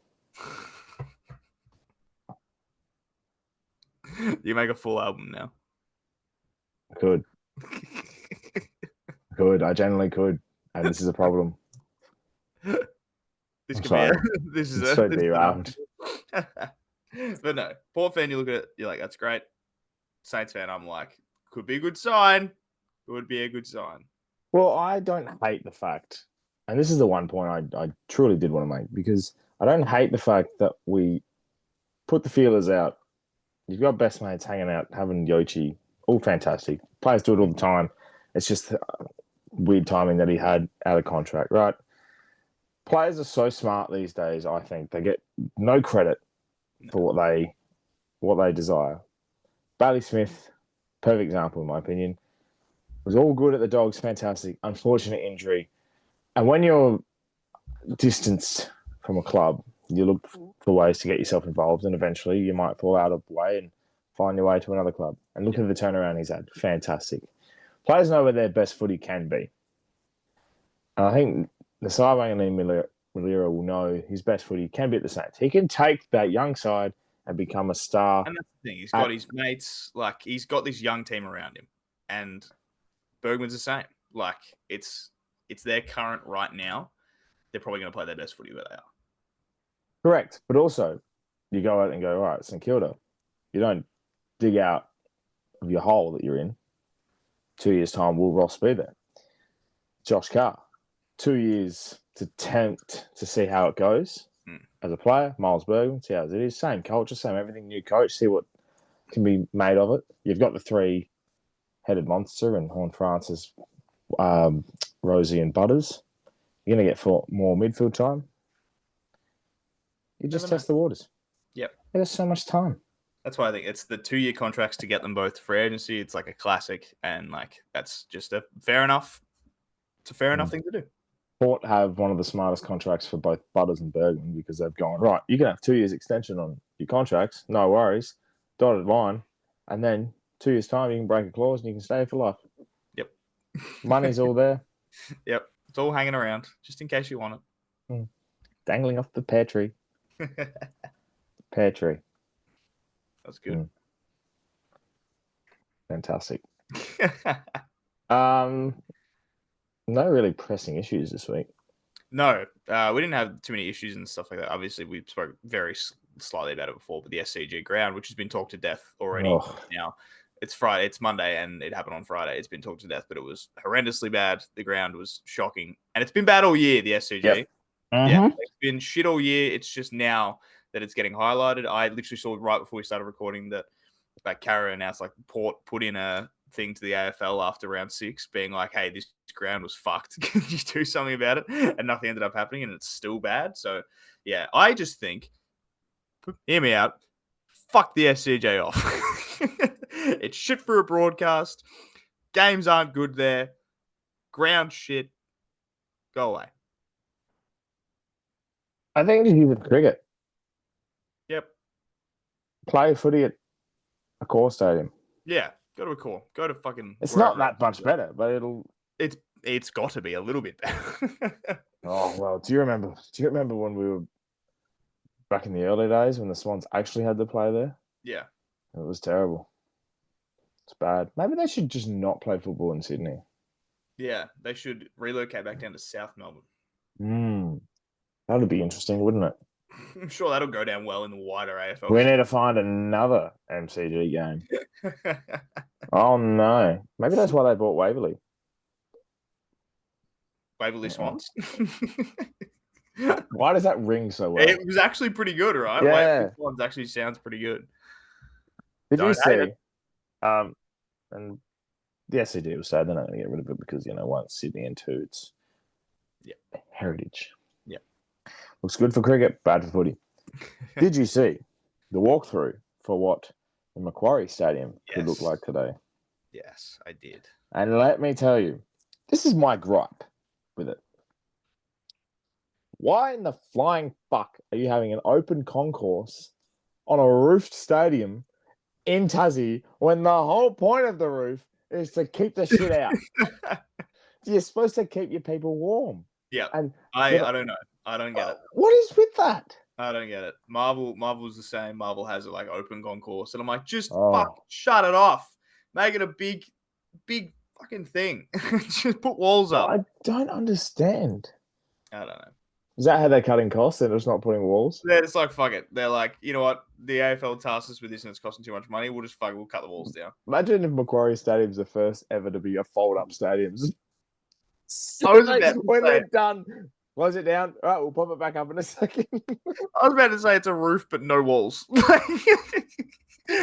You make a full album now. Could. I generally could, and this is a problem. This could be this is so derailed. But no, Port fan, you look at it, you're like, that's great. Saints fan, I'm like, could be a good sign. It would be a good sign. Well, I don't hate the fact, and this is the one point I truly did want to make, because I don't hate the fact that we put the feelers out. You've got best mates hanging out, having Yochi, all fantastic. Players do it all the time. It's just weird timing that he had out of contract, right? Players are so smart these days, I think. They get no credit for what they desire. Bailey Smith, perfect example in my opinion, was all good at the Dogs, fantastic, unfortunate injury. And when you're distanced from a club, you look for ways to get yourself involved, and eventually you might fall out of the way and find your way to another club. And look at the turnaround he's had. Fantastic. Players know where their best footy can be. And I think the Saiwang and Malira will know his best footy can be at the Saints. He can take that young side and become a star. And that's the thing. He's got his mates. He's got this young team around him. And Bergman's the same. It's their current right now. They're probably going to play their best footy where they are. Correct. But also, you go out and go, all right, St Kilda. You don't dig out of your hole that you're in. 2 years' time, will Ross be there? Josh Carr. 2 years to tempt to see how it goes as a player. Miles Bergman, see how it is. Same culture, same everything. New coach, see what can be made of it. You've got the three-headed monster and horne-francis, Rosie and Butters. You're going to get more midfield time. You just test the waters. Yep. There's so much time. That's why I think it's the 2-year contracts to get them both free agency. It's a classic, and that's just a fair enough. It's a fair enough thing to do. Port have one of the smartest contracts for both Butters and Bergman, because they've gone, right, you can have 2 years extension on your contracts, no worries, dotted line, and then 2 years' time you can break a clause and you can stay for life. Yep. Money's all there. Yep. It's all hanging around, just in case you want it. Dangling off the pear tree. Pear tree. That's good. Fantastic. No really pressing issues this week. No, we didn't have too many issues and stuff like that. Obviously, we spoke very slightly about it before, but the SCG ground, which has been talked to death already. Now, it's Friday, it's Monday, and it happened on Friday. It's been talked to death, but it was horrendously bad. The ground was shocking, and it's been bad all year. The SCG, yep. Yeah, it's been shit all year. It's just now that it's getting highlighted. I literally saw right before we started recording that Carra announced Port put in a thing to the AFL after round 6 being like, hey, this ground was fucked. Can you do something about it? And nothing ended up happening, and it's still bad. So yeah, I just think, hear me out, fuck the SCJ off. It's shit for a broadcast. Games aren't good there. Ground shit. Go away. I think just use it for cricket. Yep. Play footy at a core stadium. Yeah. Go to a core. Go to fucking. It's not wherever that much better, but it'll. It's got to be a little bit better. Oh well, do you remember when we were back in the early days when the Swans actually had to play there? Yeah. It was terrible. It's bad. Maybe they should just not play football in Sydney. Yeah. They should relocate back down to South Melbourne. That would be interesting, wouldn't it? I'm sure that'll go down well in the wider AFL. We need to find another MCG game. Oh no. Maybe that's why they bought Waverley. Waverley Swans. Why does that ring so well? It was actually pretty good, right? Yeah. Waverley Swans actually sounds pretty good. Did you Don't hate see? And the SCG was sad they're not going to get rid of it because, one, it's Sydney, and two, it's heritage. Yeah. Looks good for cricket, bad for footy. Did you see the walkthrough for what the Macquarie Stadium could look like today? Yes, I did. And let me tell you, this is my gripe with it. Why in the flying fuck are you having an open concourse on a roofed stadium in Tassie when the whole point of the roof is to keep the shit out? You're supposed to keep your people warm. Yeah. And I don't know. I don't get it. What is with that? I don't get it. Marvel's the same. Marvel has it like open concourse. And I'm like, just Oh. fuck, shut it off. Make it a big fucking thing. Just put walls up. I don't understand. I don't know. Is that how they're cutting costs? They're just not putting walls? They're just like, fuck it. They're like, you know what? The AFL tasked us with this and it's costing too much money. We'll cut the walls down. Imagine if Macquarie Stadium's the first ever to be a fold-up stadium. When they're done, close it down. All right, we'll pop it back up in a second. I was about to say it's a roof, but no walls.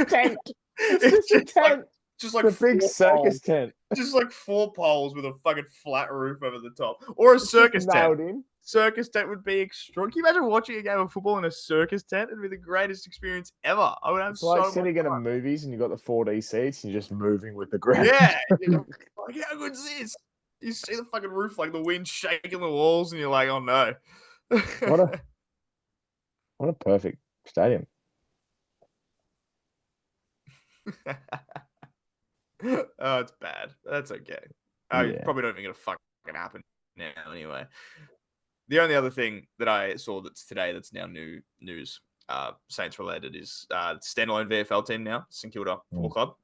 Tent. It's just a tent. Just like a big circus tent. Just like 4 poles with a fucking flat roof over the top. Or a circus tent. In. Circus tent would be extra. Can you imagine watching a game of football in a circus tent? It'd be the greatest experience ever. I would have It's like so sitting in a movies and you've got the 4D seats and you're just moving with the ground. Yeah. Like, how good is this? You see the fucking roof, like the wind shaking the walls, and you're like, oh no. What a perfect stadium. Oh, it's bad. That's okay. Probably not even gonna fucking happen now anyway. The only other thing that I saw that's today that's now new news, Saints related, is standalone VFL team now, St Kilda Football Club.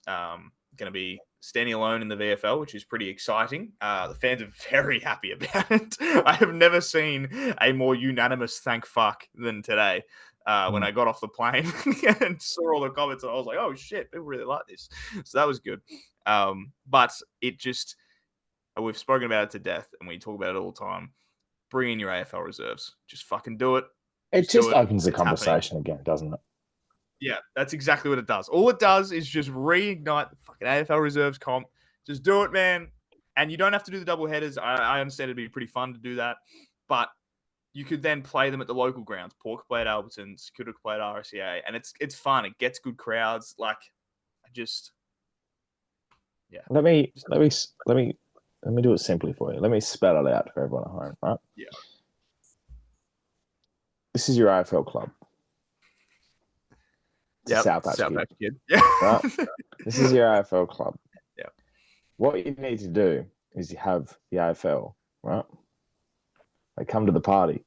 Going to be standing alone in the VFL, which is pretty exciting. The fans are very happy about it. I have never seen a more unanimous thank fuck than today. When I got off the plane and saw all the comments, I was like, oh shit, people really like this. So that was good. But it just, we've spoken about it to death and we talk about it all the time. Bring in your AFL reserves. Just fucking do it. It just opens the conversation again, doesn't it? Yeah, that's exactly what it does. All it does is just reignite the fucking AFL reserves comp. Just do it, man. And you don't have to do the double headers. I understand it'd be pretty fun to do that. But you could then play them at the local grounds. Port could play at Albertons, Kilda could play at RSCA. And it's fun. It gets good crowds. Like, yeah. Let me do it simply for you. Let me spell it out for everyone at home, right? Yeah. This is your AFL club. Yeah. South Patch Kid. Yeah. Right? This is your AFL club. Yeah. What you need to do is you have the AFL, right? They come to the party.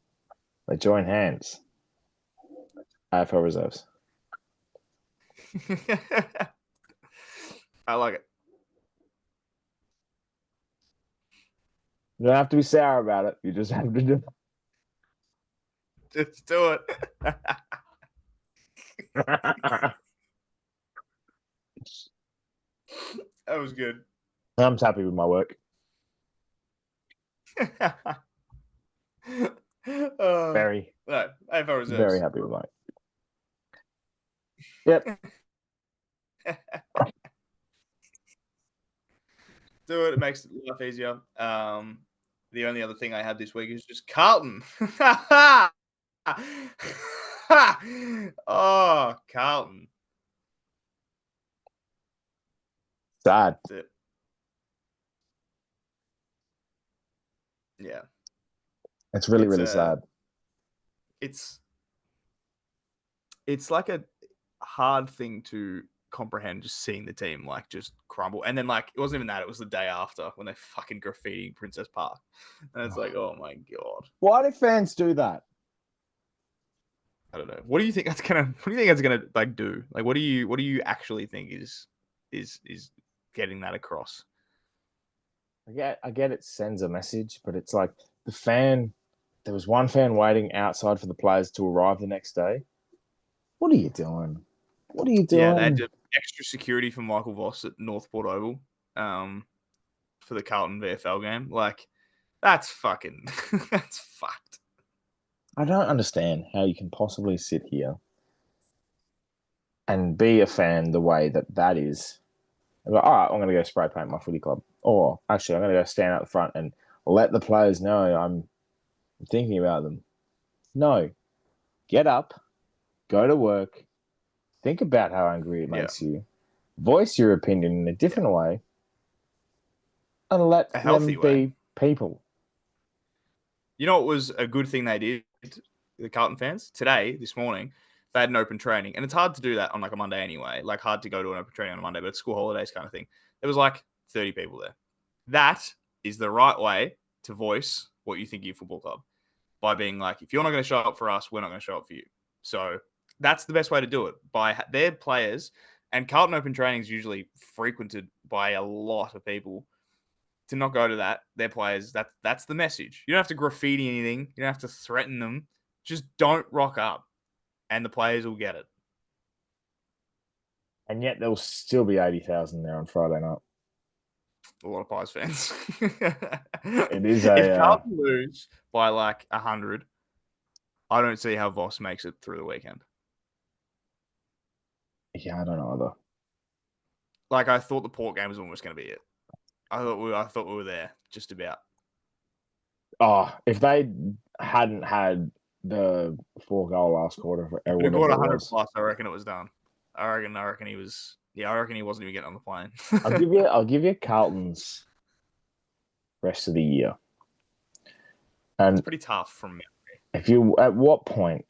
They join hands. AFL reserves. I like it. You don't have to be sour about it. You just have to do it. Just do it. That was good. I'm happy with my work. Very. No, AFL reserves. Very happy with mine. Yep. Do it. It makes life easier. The only other thing I had this week is just Carlton. Oh, Carlton. Sad. That's it. Yeah. It's really, It's really a- sad. It's like a hard thing to comprehend, just seeing the team like just crumble. And then like it wasn't even that, it was the day after when they fucking graffiti Princess Park. And it's like, oh my God. Why do fans do that? I don't know. What do you think that's gonna like do? Like what do you actually think is getting that across? I get it sends a message, but it's like the fan. There was one fan waiting outside for the players to arrive the next day. What are you doing? What are you doing? Yeah, they had extra security for Michael Voss at Northport Oval for the Carlton VFL game. Like, that's fucking that's fucked. I don't understand how you can possibly sit here and be a fan the way that is. I'm like, all right, I'm going to go spray paint my footy club. Or actually, I'm going to go stand out the front and let the players know I'm thinking about them. No. Get up, go to work, think about how angry it makes you, voice your opinion in a different way, and let A healthy them way. be people. You know what was a good thing they did, the Carlton fans? Today, this morning, they had an open training. And it's hard to do that on like a Monday anyway. Like hard to go to an open training on a Monday, but it's school holidays kind of thing. There was like 30 people there. That is the right way to voice what you think of your football club. By being like, if you're not going to show up for us, we're not going to show up for you. So that's the best way to do it. By their players, and Carlton Open Training is usually frequented by a lot of people. To not go to that, their players, that's the message. You don't have to graffiti anything. You don't have to threaten them. Just don't rock up, and the players will get it. And yet there'll still be 80,000 there on Friday night. A lot of Pies fans. It is if Carlton lose by like 100, I don't see how Voss makes it through the weekend. Yeah, I don't know either. Like I thought the Port game was almost going to be it. I thought we were there just about. Oh, if they hadn't had the 4-goal last quarter for If everyone, it got 100 plus, I reckon it was done. I reckon he was. Yeah, I reckon he wasn't even getting on the plane. I'll give you Carlton's rest of the year. And it's pretty tough from memory. if you, at what point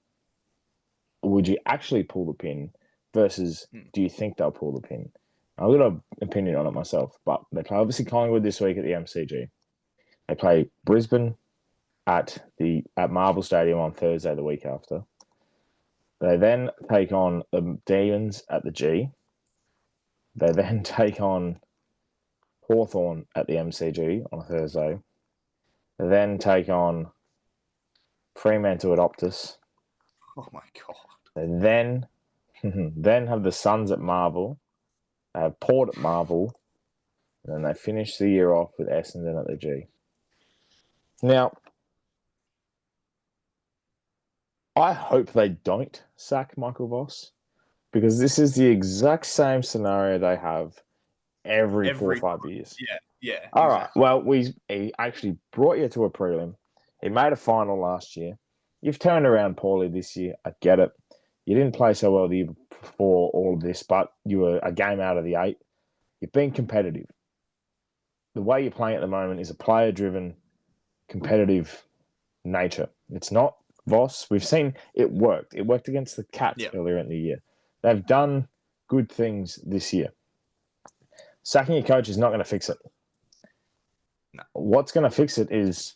would you actually pull the pin versus do you think they'll pull the pin? I've got an opinion on it myself, but they play obviously Collingwood this week at the MCG. They play Brisbane at Marvel Stadium on Thursday the week after. They then take on the Demons at the G. They then take on Hawthorn at the MCG on a Thursday. They then take on Fremantle at Optus. Oh my God. They then have the Suns at Marvel. They have Port at Marvel. And then they finish the year off with Essendon at the G. Now, I hope they don't sack Michael Voss because this is the exact same scenario they have every 4 or 5 years. Yeah. All right. Well, he actually brought you to a prelim. He made a final last year. You've turned around poorly this year. I get it. You didn't play so well the year before all of this, but you were a game out of the 8. You've been competitive. The way you're playing at the moment is a player-driven, competitive nature. It's not Voss. We've seen it worked. It worked against the Cats earlier in the year. They've done good things this year. Sacking your coach is not going to fix it. No. What's going to fix it is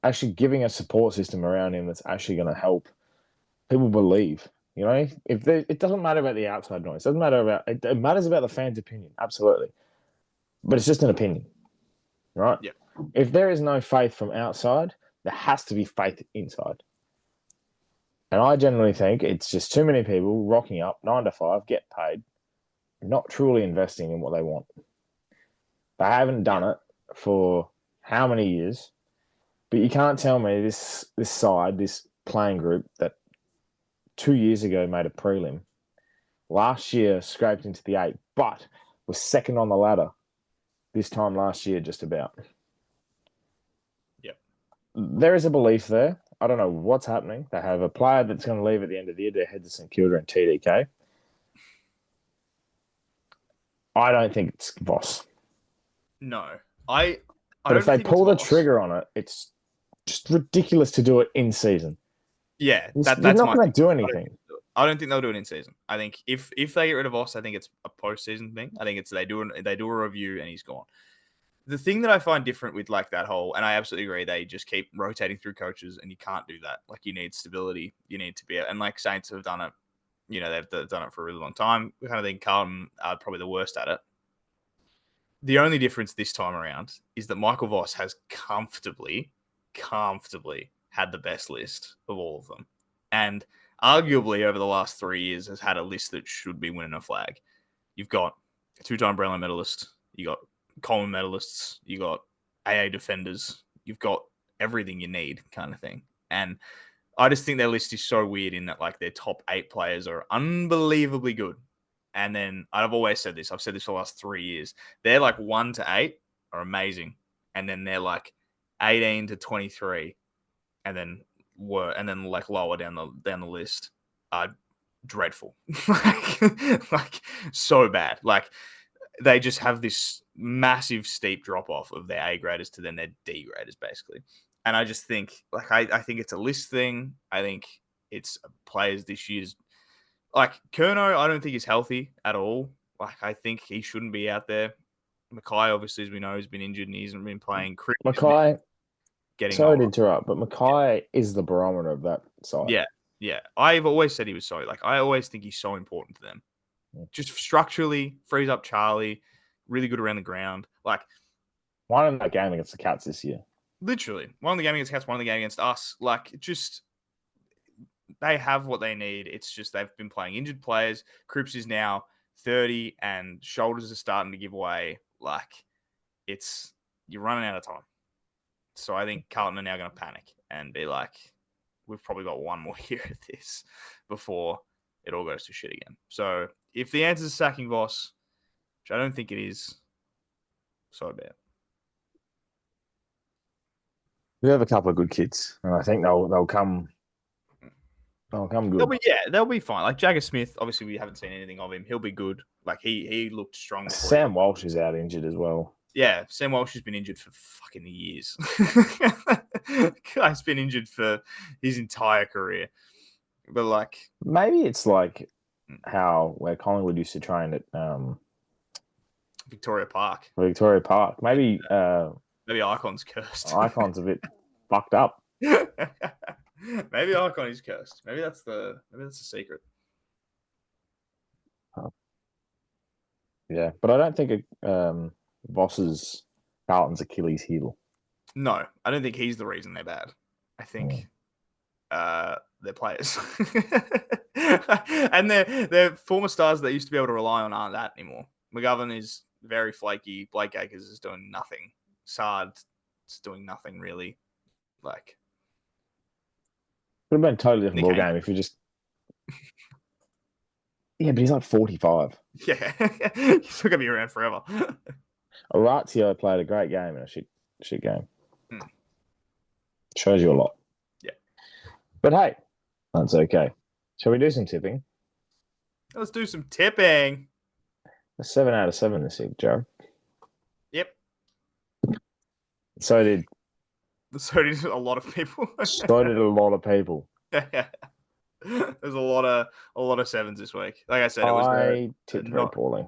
actually giving a support system around him that's actually going to help people believe. You know, it doesn't matter about the outside noise. It matters about the fans' opinion, absolutely. But it's just an opinion, right? Yeah. If there is no faith from outside, there has to be faith inside. And I generally think it's just too many people rocking up 9 to 5, get paid, not truly investing in what they want. They haven't done it for how many years? But you can't tell me this side, this playing group that 2 years ago made a prelim, last year scraped into the 8, but was second on the ladder this time last year just about. Yep. There is a belief there. I don't know what's happening. They have a player that's going to leave at the end of the year. They head to St Kilda and TDK. I don't think it's Voss. No, I But if don't they think pull the it's Voss. trigger on it, it's just ridiculous to do it in season. Yeah, You're that's not my going to thing. do anything. I don't think they'll do it in season. I think if they get rid of Voss, I think it's a postseason thing. I think it's they do a review and he's gone. The thing that I find different with like that whole, and I absolutely agree, they just keep rotating through coaches, and you can't do that. Like you need stability, you need to be, and like Saints have done it. They've done it for a really long time. I kind of think Carlton are probably the worst at it. The only difference this time around is that Michael Voss has comfortably had the best list of all of them. And arguably over the last 3 years has had a list that should be winning a flag. You've got a 2-time Brownlow medalist. You got Coleman medalists. You got AA defenders. You've got everything you need kind of thing. And I just think their list is so weird in that like their top 8 players are unbelievably good. And then I've always said this. I've said this for the last 3 years. They're like 1 to 8 are amazing. And then they're like 18 to 23 and then like lower down the list are dreadful. like so bad. Like they just have this massive steep drop off of their A graders to then their D graders basically. And I just think like I think it's a list thing. I think it's players this year's like Curnow, I don't think he's healthy at all. Like I think he shouldn't be out there. Mackay, obviously, as we know, has been injured and he hasn't been playing. Chris Mackay, getting sorry to older. interrupt, but Mackay is the barometer of that side. Yeah. I've always said he was so. Like I always think he's so important to them. Just structurally, frees up Charlie, really good around the ground. Like won in that game against the Cats this year. Literally, one of the game against Cats, one of the game against us. Like just they have what they need. It's just they've been playing injured players. Cripps is now 30 and shoulders are starting to give way. Like you're running out of time. So I think Carlton are now going to panic and be like, we've probably got one more year of this before it all goes to shit again. So if the answer is sacking Voss, which I don't think it is, so bad. We have a couple of good kids, and I think they'll come. They'll come good. They'll be fine. Like Jagger Smith, obviously we haven't seen anything of him. He'll be good. Like he looked strong. Sam Walsh is out injured as well. Yeah, Sam Walsh has been injured for fucking years. Guy's been injured for his entire career. But like maybe it's like where Collingwood used to train at Victoria Park. Maybe Icon's cursed. Icon's a bit fucked up. Maybe Icon is cursed. Maybe that's the secret. Yeah, but I don't think Voss's Carlton's Achilles heel. No, I don't think he's the reason they're bad. I think they're players. And they're former stars that used to be able to rely on aren't that anymore. McGovern is very flaky. Blake Acres is doing nothing. Sard is doing nothing really. Like would have been a totally different ball game if you just. Yeah, but he's like 45. Yeah, he's still gonna be around forever. Orazio played a great game in a shit game. Shows you a lot. Yeah, but hey, that's okay. Shall we do some tipping? Let's do some tipping. A 7 out of 7 this week, Jared. Yep. So did a lot of people. So did a lot of people. There's a lot of sevens this week. Like I said, I tipped very poorly.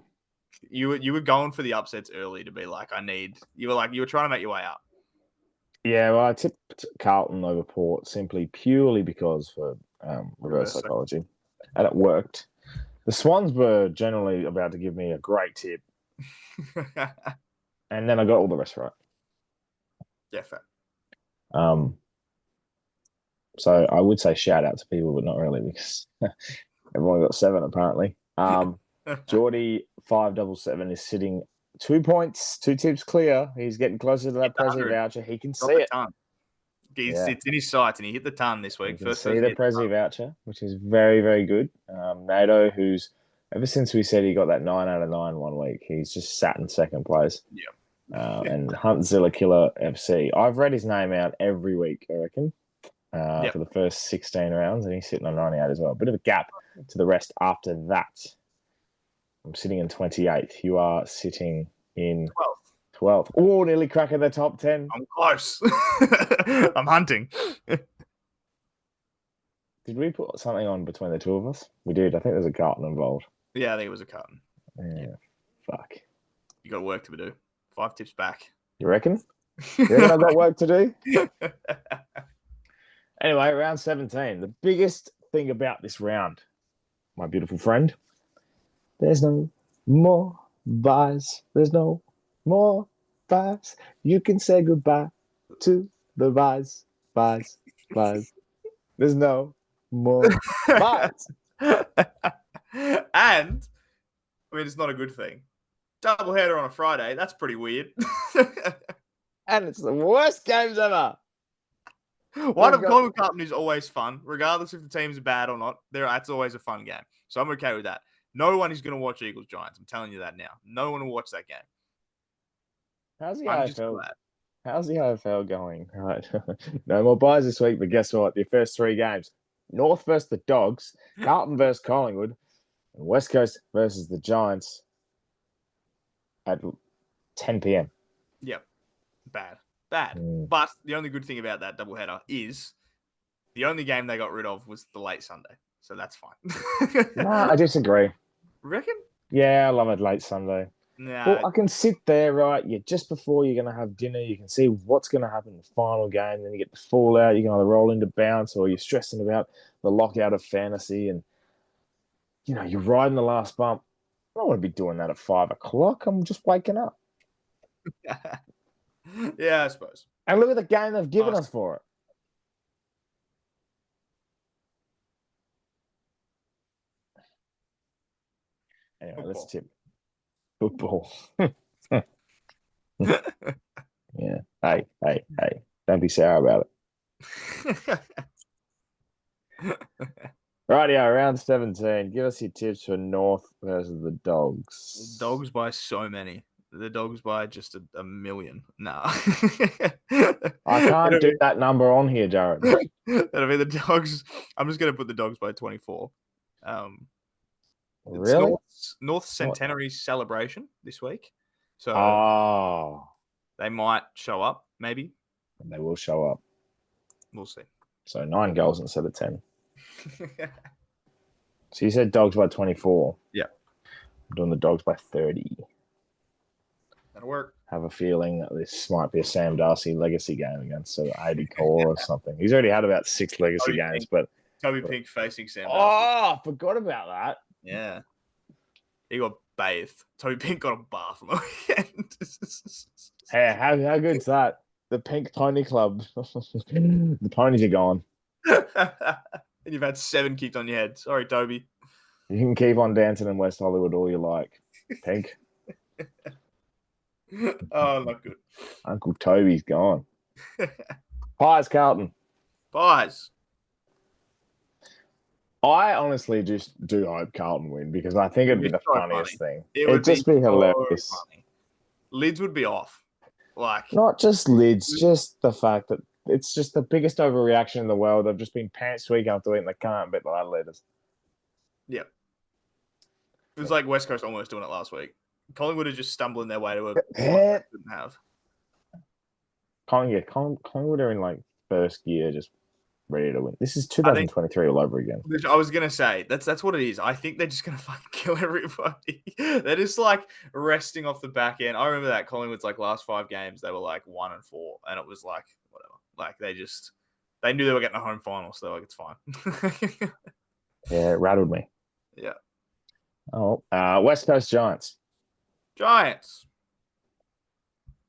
You were going for the upsets early to be like, you were trying to make your way up. Yeah, well, I tipped Carlton over Port purely because for reverse psychology, and it worked. The Swans were generally about to give me a great tip, and then I got all the rest right. Yeah, fair. So I would say shout out to people, but not really because everyone got 7 apparently. Geordie 577 is sitting 2 points, 2 tips clear. He's getting closer to that Prezi voucher. He can see it. It's in his sights, and he hit the ton this week. You can see the Prezi voucher, which is very, very good. Nato, who's ever since we said he got that 9 out of 9 1 week, he's just sat in second place. Yeah. And Huntzilla Killer FC. I've read his name out every week, I reckon, for the first 16 rounds, and he's sitting on 98 as well. A bit of a gap to the rest after that. I'm sitting in 28th. You are sitting in 12th. 12th. Oh, nearly cracking the top 10. I'm close. I'm hunting. Did we put something on between the two of us? We did. I think there's a carton involved. Yeah, I think it was a carton. Yeah. Fuck. You got work to do. 5 tips back. You reckon? You reckon I've got work to do? Anyway, round 17. The biggest thing about this round, my beautiful friend, there's no more buys. There's no more buys. You can say goodbye to the buys. There's no more buys. And, I mean, it's not a good thing. Doubleheader on a Friday, that's pretty weird. And it's the worst games ever. One of Collingwood Carlton is always fun, regardless if the team's bad or not. That's always a fun game. So I'm okay with that. No one is going to watch Eagles Giants. I'm telling you that now. No one will watch that game. How's the AFL? How's the AFL going? Right. No more buys this week, but guess what? The first 3 games. North versus the Dogs, Carlton versus Collingwood, and West Coast versus the Giants at 10 p.m. Yep. Bad. But the only good thing about that doubleheader is the only game they got rid of was the late Sunday. So that's fine. Nah, I disagree. Reckon? Yeah, I love it late Sunday. Nah. Well, I can sit there, right? Just before you're going to have dinner, you can see what's going to happen in the final game. Then you get the fallout. You can either roll into bounce or you're stressing about the lockout of fantasy. And, you're riding the last bump. I don't want to be doing that at 5 o'clock. I'm just waking up. Yeah, I suppose. And look at the game they've given us for it. Anyway, let's tip. Football. Yeah. Hey. Don't be sour about it. Rightio, round 17. Give us your tips for North versus the Dogs. Dogs by so many. The Dogs by just a million. Nah. I can't do that number on here, Jared. That'll be the Dogs. I'm just going to put the Dogs by 24. Really? North Centenary celebration this week. So they might show up, maybe. And they will show up. We'll see. So 9 goals instead of 10. So you said Dogs by 24. Yeah. I'm doing the Dogs by 30. That'll work. Have a feeling that this might be a Sam Darcy legacy game against an 80 core or something. He's already had about 6 legacy games, but Toby Pink facing Sam Darcy. Oh, I forgot about that. Yeah. He got bathed. Toby Pink got a bath on the weekend. Hey, how good's that? The Pink Pony Club. The ponies are gone. And you've had 7 kicked on your head. Sorry, Toby. You can keep on dancing in West Hollywood all you like. Pink. Oh, not good. Uncle Toby's gone. Pies, Carlton. Pies. I honestly just do hope Carlton win because I think it'd be the funniest thing. It'd just be hilarious. Funny. Lids would be off. Not just lids, just the fact that it's just the biggest overreaction in the world. They've just been pants week after week and they can't beat the leaders. Yeah. It was like West Coast almost doing it last week. Collingwood are just stumbling their way to a couldn't have. Collingwood are in first gear, just ready to win. This is 2023 all over again. I was gonna say that's what it is. I think they're just gonna fucking kill everybody. They're just resting off the back end. I remember that Collingwood's last 5 games they were 1-4, and it was whatever. They knew they were getting a home final, so they're it's fine. Yeah, it rattled me. Yeah. Oh, West Coast Giants. Giants.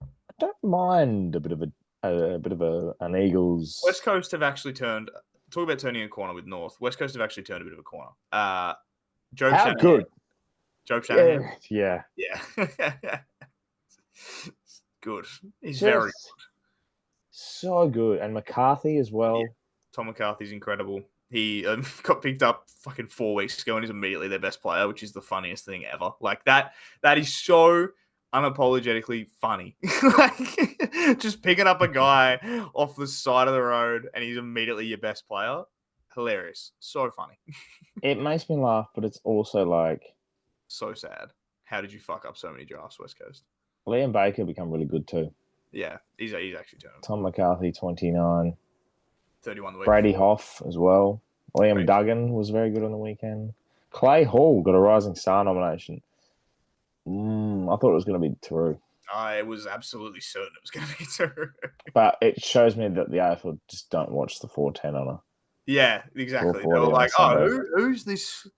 I don't mind a bit of an Eagles. West Coast have actually turned. Talk about turning a corner with North. West Coast have actually turned a bit of a corner. Joe How Shanahan. good? Joe Shanahan. Yeah. Good. He's very good. So good. And McCarthy as well. Yeah. Tom McCarthy's incredible. He got picked up fucking 4 weeks ago and he's immediately their best player, which is the funniest thing ever. That is so unapologetically funny. Just picking up a guy off the side of the road and he's immediately your best player. Hilarious. So funny. It makes me laugh, but it's also So sad. How did you fuck up so many drafts, West Coast? Liam Baker become really good too. Yeah, he's actually turned Tom McCarthy, 29. 31 the week Brady before. Hoff as well. Liam Great. Duggan was very good on the weekend. Clay Hall got a Rising Star nomination. I thought it was going to be Taru. I was absolutely certain it was going to be Taru. But it shows me that the AFL just don't watch the 410 on a Yeah, exactly. They 440 were on a like, Sunday.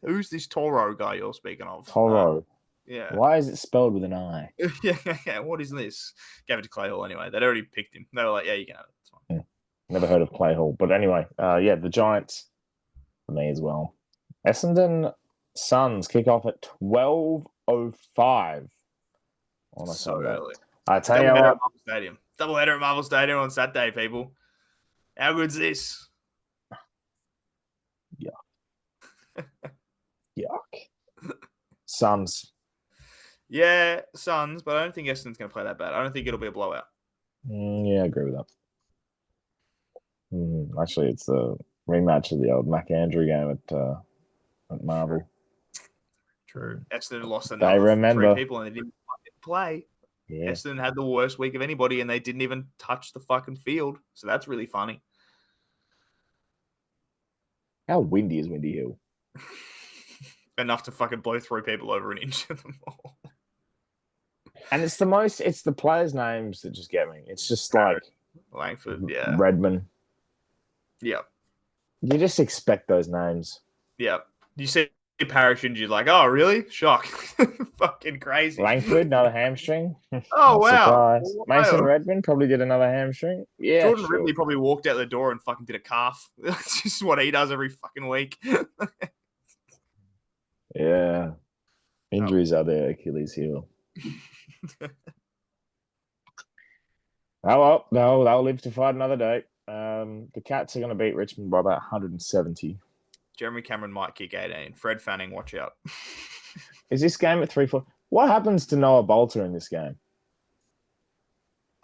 who's this Toro guy you're speaking of? Toro. Yeah. Why is it spelled with an I? yeah. What is this? Gave it to Clay Hall anyway. They'd already picked him. They were like, yeah, you can have it. It's fine. Never heard of Clay Hall. But anyway, the Giants for me as well. Essendon Suns kick off at 12:05 on a Sunday. Early. I tell you Doubleheader what. at Marvel Stadium. Doubleheader at Marvel Stadium on Saturday, people. How good's this? Yuck. Suns. Yeah, Suns, but I don't think Essendon's going to play that bad. I don't think it'll be a blowout. Yeah, I agree with that. Actually, it's a rematch of the old McAndrew game at Marvel. True. Essendon lost They another remember. 3 people and they didn't play. Yeah. Essendon had the worst week of anybody and they didn't even touch the fucking field. So that's really funny. How windy is Windy Hill? Enough to fucking blow 3 people over and injure them all. And it's the players' names that just get me. It's just like Langford, yeah. Redman. Yeah. You just expect those names. Yeah. You see Parrish and you're like, oh, really? Shock. Fucking crazy. Langford, another hamstring. Oh, wow. Surprise. Wow. Mason Redman probably did another hamstring. Yeah, Jordan sure. Ridley probably walked out the door and fucking did a calf. That's just what he does every fucking week. Yeah. Injuries are their Achilles heel. Oh, well, they'll live to fight another day. The Cats are going to beat Richmond by about 170. Jeremy Cameron might kick 18. Fred Fanning, watch out. Is this game at 3-4? What happens to Noah Bolter in this game?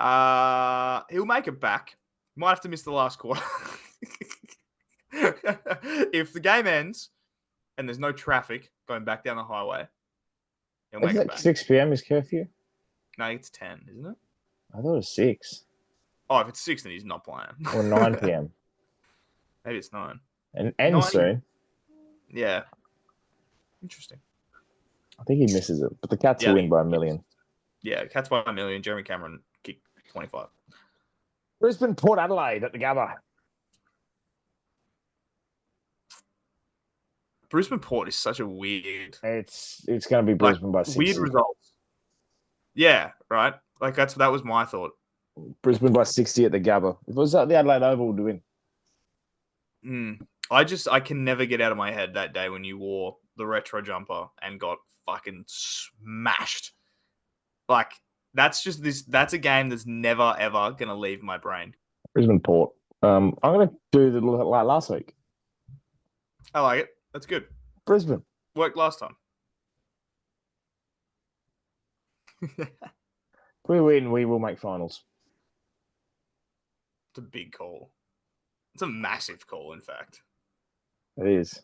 He'll make it back. Might have to miss the last quarter. If the game ends and there's no traffic going back down the highway, he'll make Isn't it it back. 6 p.m. is curfew? No, it's 10, isn't it? I thought it was 6. Oh, if it's 6, then he's not playing. Or 9 p.m. Maybe it's 9. And ends soon. Yeah. Interesting. I think he misses it. But the Cats will win by 1 million. Yeah, Cats by 1 million. Jeremy Cameron kicked 25. Brisbane, Port Adelaide at the Gabba. Brisbane Port is such a weird. It's going to be Brisbane by 6. Weird results. Yeah, right. Like that was my thought. Brisbane by 60 at the Gabba. If it was at the Adelaide Oval, would win. I can never get out of my head that day when you wore the retro jumper and got fucking smashed. Like that's a game that's never ever gonna leave my brain. Brisbane Port. I'm gonna do the like last week. I like it. That's good. Brisbane Worked last time. If we win, we will make finals. It's a big call. It's a massive call, in fact. It is.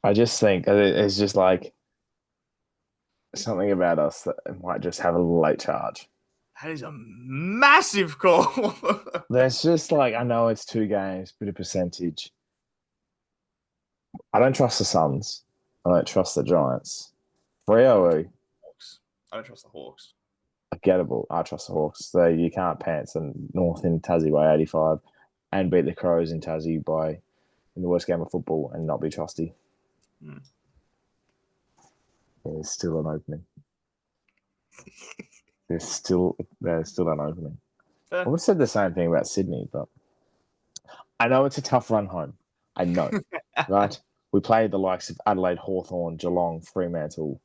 I just think it's just like something about us that might just have a late charge. That is a massive call. There's just like, I know it's 2 games, bit of percentage. I don't trust the Suns. I don't trust the Giants. Freo, I don't trust the Hawks. gettable. I trust the Hawks. You can't pants and North in Tassie by 85 and beat the Crows in Tassie in the worst game of football and not be trusty. There's still an opening. There's still an opening. I would have said the same thing about Sydney, but I know it's a tough run home. I know, right? We played the likes of Adelaide, Hawthorn, Geelong, Fremantle.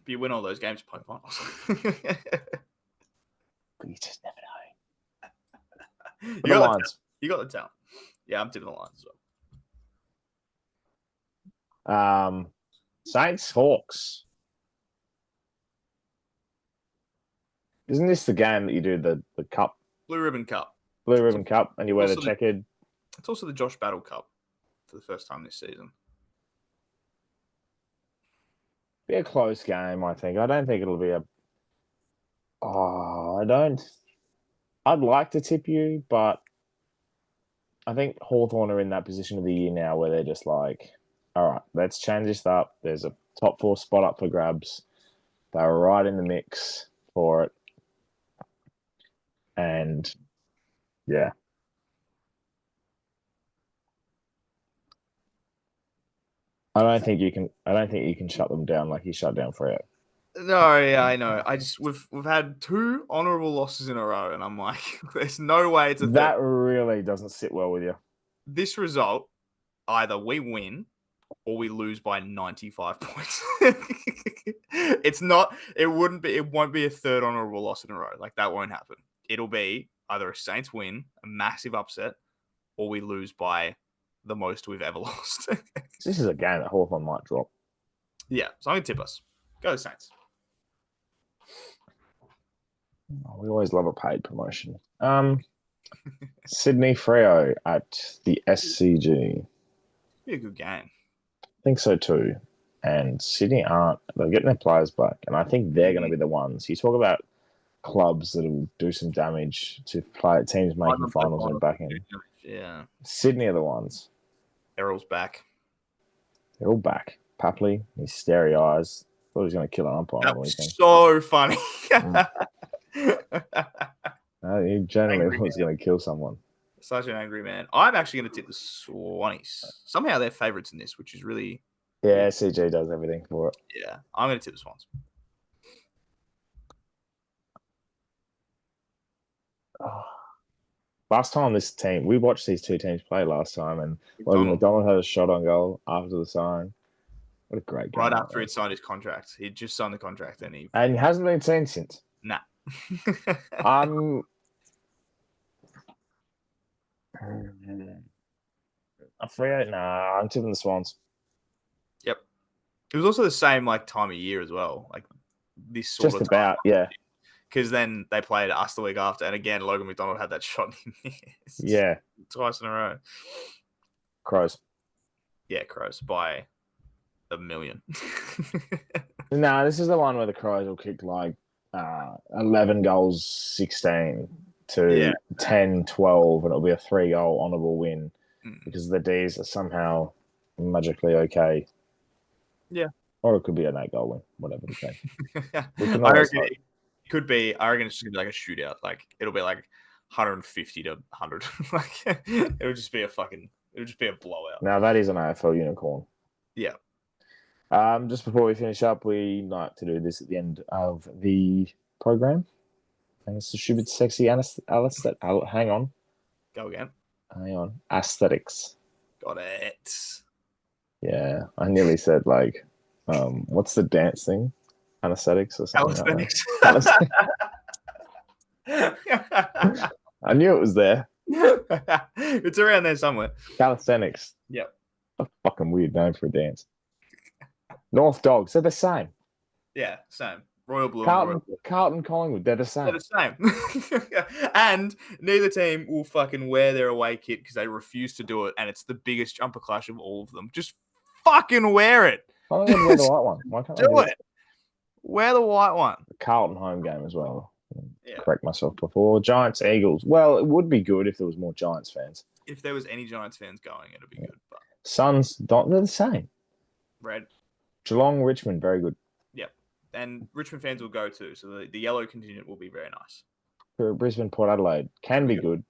If you win all those games, you play finals. But you just never know. You got the talent. Yeah, I'm tipping the Lions as well. Saints, Hawks. Isn't this the game that you do the cup? Blue Ribbon Cup. Blue Ribbon Cup, and you wear the checkered. It's also the Josh Battle Cup for the first time this season. Be a close game, I think. I don't think it'll be a. Oh, I don't. I'd like to tip you, but I think Hawthorn are in that position of the year now where they're just like, all right, let's change this up. There's a top 4 spot up for grabs. They're right in the mix for it. And yeah. I don't think you can shut them down like you shut down Freo. No, yeah, I know. We've had 2 honourable losses in a row, and I'm like, there's no way it's a That really doesn't sit well with you. This result, either we win or we lose by 95 points. It won't be a 3rd honourable loss in a row. Like, that won't happen. It'll be either a Saints win, a massive upset, or we lose by the most we've ever lost. This is a game that Hawthorn might drop. Yeah, so I'm going to tip us. Go Saints. Oh, we always love a paid promotion. Sydney Freo at the SCG. Be a good game. I think so too. And Sydney they're getting their players back. And I think they're going to be the ones. You talk about clubs that will do some damage to teams making finals and back in. Yeah. Sydney are the ones. Errol's back. They're all back. Papley, his starry eyes. Thought he was going to kill an umpire. That was so funny. He generally was going to kill someone. Such an angry man. I'm actually going to tip the Swannies. Somehow they're favourites in this, which is really... Yeah, CG does everything for it. Yeah, I'm going to tip the Swans. Oh. Last time we watched these 2 teams play last time, and Logan McDonald had a shot on goal after the sign. What a great game. Right after he'd signed his contract. He'd just signed the contract and he hasn't been seen since. Nah. I'm tipping the Swans. Yep. It was also the same time of year as well. Like this sort just of about, yeah. Because then they played us the week after, and again Logan McDonald had that shot in yeah. Twice in a row. Crows. Yeah, Crows by a million. No, this is the one where the Crows will kick 11 goals, 16 to 10, 12, and it'll be a 3-goal honourable win because the D's are somehow magically okay. Yeah. Or it could be an 8-goal win, whatever the case. I reckon it could be. I reckon it's just gonna be like a shootout. Like it'll be like 150 to 100. It'll just be a blowout. Now that is an AFL unicorn. Yeah. Just before we finish up, we like to do this at the end of the program. And it's the stupid, sexy hang on. Go again. Hang on. Aesthetics. Got it. Yeah. I nearly said what's the dance thing? Anesthetics or something. Calisthenics. I knew it was there. It's around there somewhere. Calisthenics. Yep. A fucking weird name for a dance. North Dogs, they're the same. Yeah, same. Royal Blue. Carlton, Collingwood, they're the same. They're the same. And neither team will fucking wear their away kit because they refuse to do it, and it's the biggest jumper clash of all of them. Just fucking wear it. Collingwood wear the white one. Why can't do it? Wear the white one. The Carlton home game as well. Yeah. Correct myself before. Giants, Eagles. Well, it would be good if there was more Giants fans. If there was any Giants fans going, it'd be good. But Suns, they're the same. Red. Geelong, Richmond, very good. Yep. And Richmond fans will go too. So the yellow contingent will be very nice. For Brisbane, Port Adelaide can be good.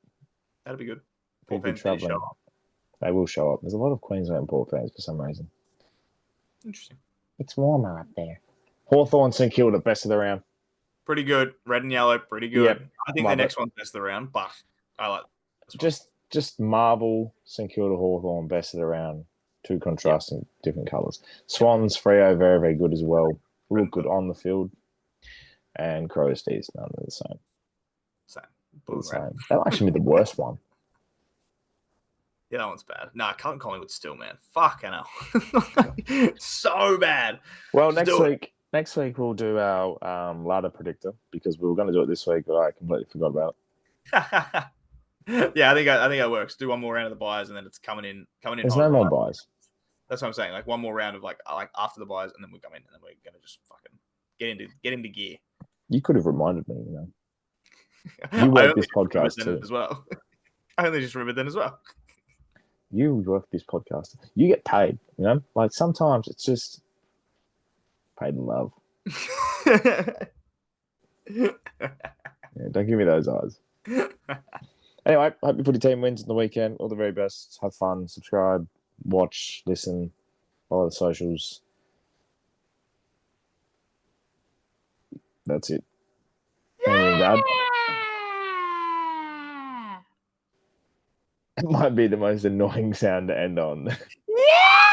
That'll be good. Port fans show up. They will show up. There's a lot of Queensland and Port fans for some reason. Interesting. It's warmer up there. Hawthorn, St Kilda, best of the round. Pretty good. Red and yellow, pretty good. Yep. I think the next one's best of the round, but I like this one. Just Marvel, St Kilda, Hawthorn, best of the round. 2 contrasting different colours. Swans, Freo, very, very good as well. Look good on the field. And Crows, D's, none of the same. Same. That'll actually be the worst one. Yeah, that one's bad. Nah, Carlton Collingwood still, man. Fuck, I know. So bad. Well, next week we'll do our ladder predictor because we were going to do it this week, but I completely forgot about it. Yeah, I think that works. Do one more round of the buys, and then it's coming in. There's no more buys. That's what I'm saying. Like one more round of like after the buys, and then we come in, and then we're gonna just fucking get into gear. You could have reminded me, you know. I work only this just remembered podcast then too. as well. I only just remembered then as well. You work this podcast. You get paid, you know? Like sometimes it's just paid in love. Yeah, don't give me those eyes. Anyway, hope your footy team wins in the weekend. All the very best. Have fun. Subscribe, watch, listen, follow the socials. That's it. Anything, Dad? It might be the most annoying sound to end on. Yeah!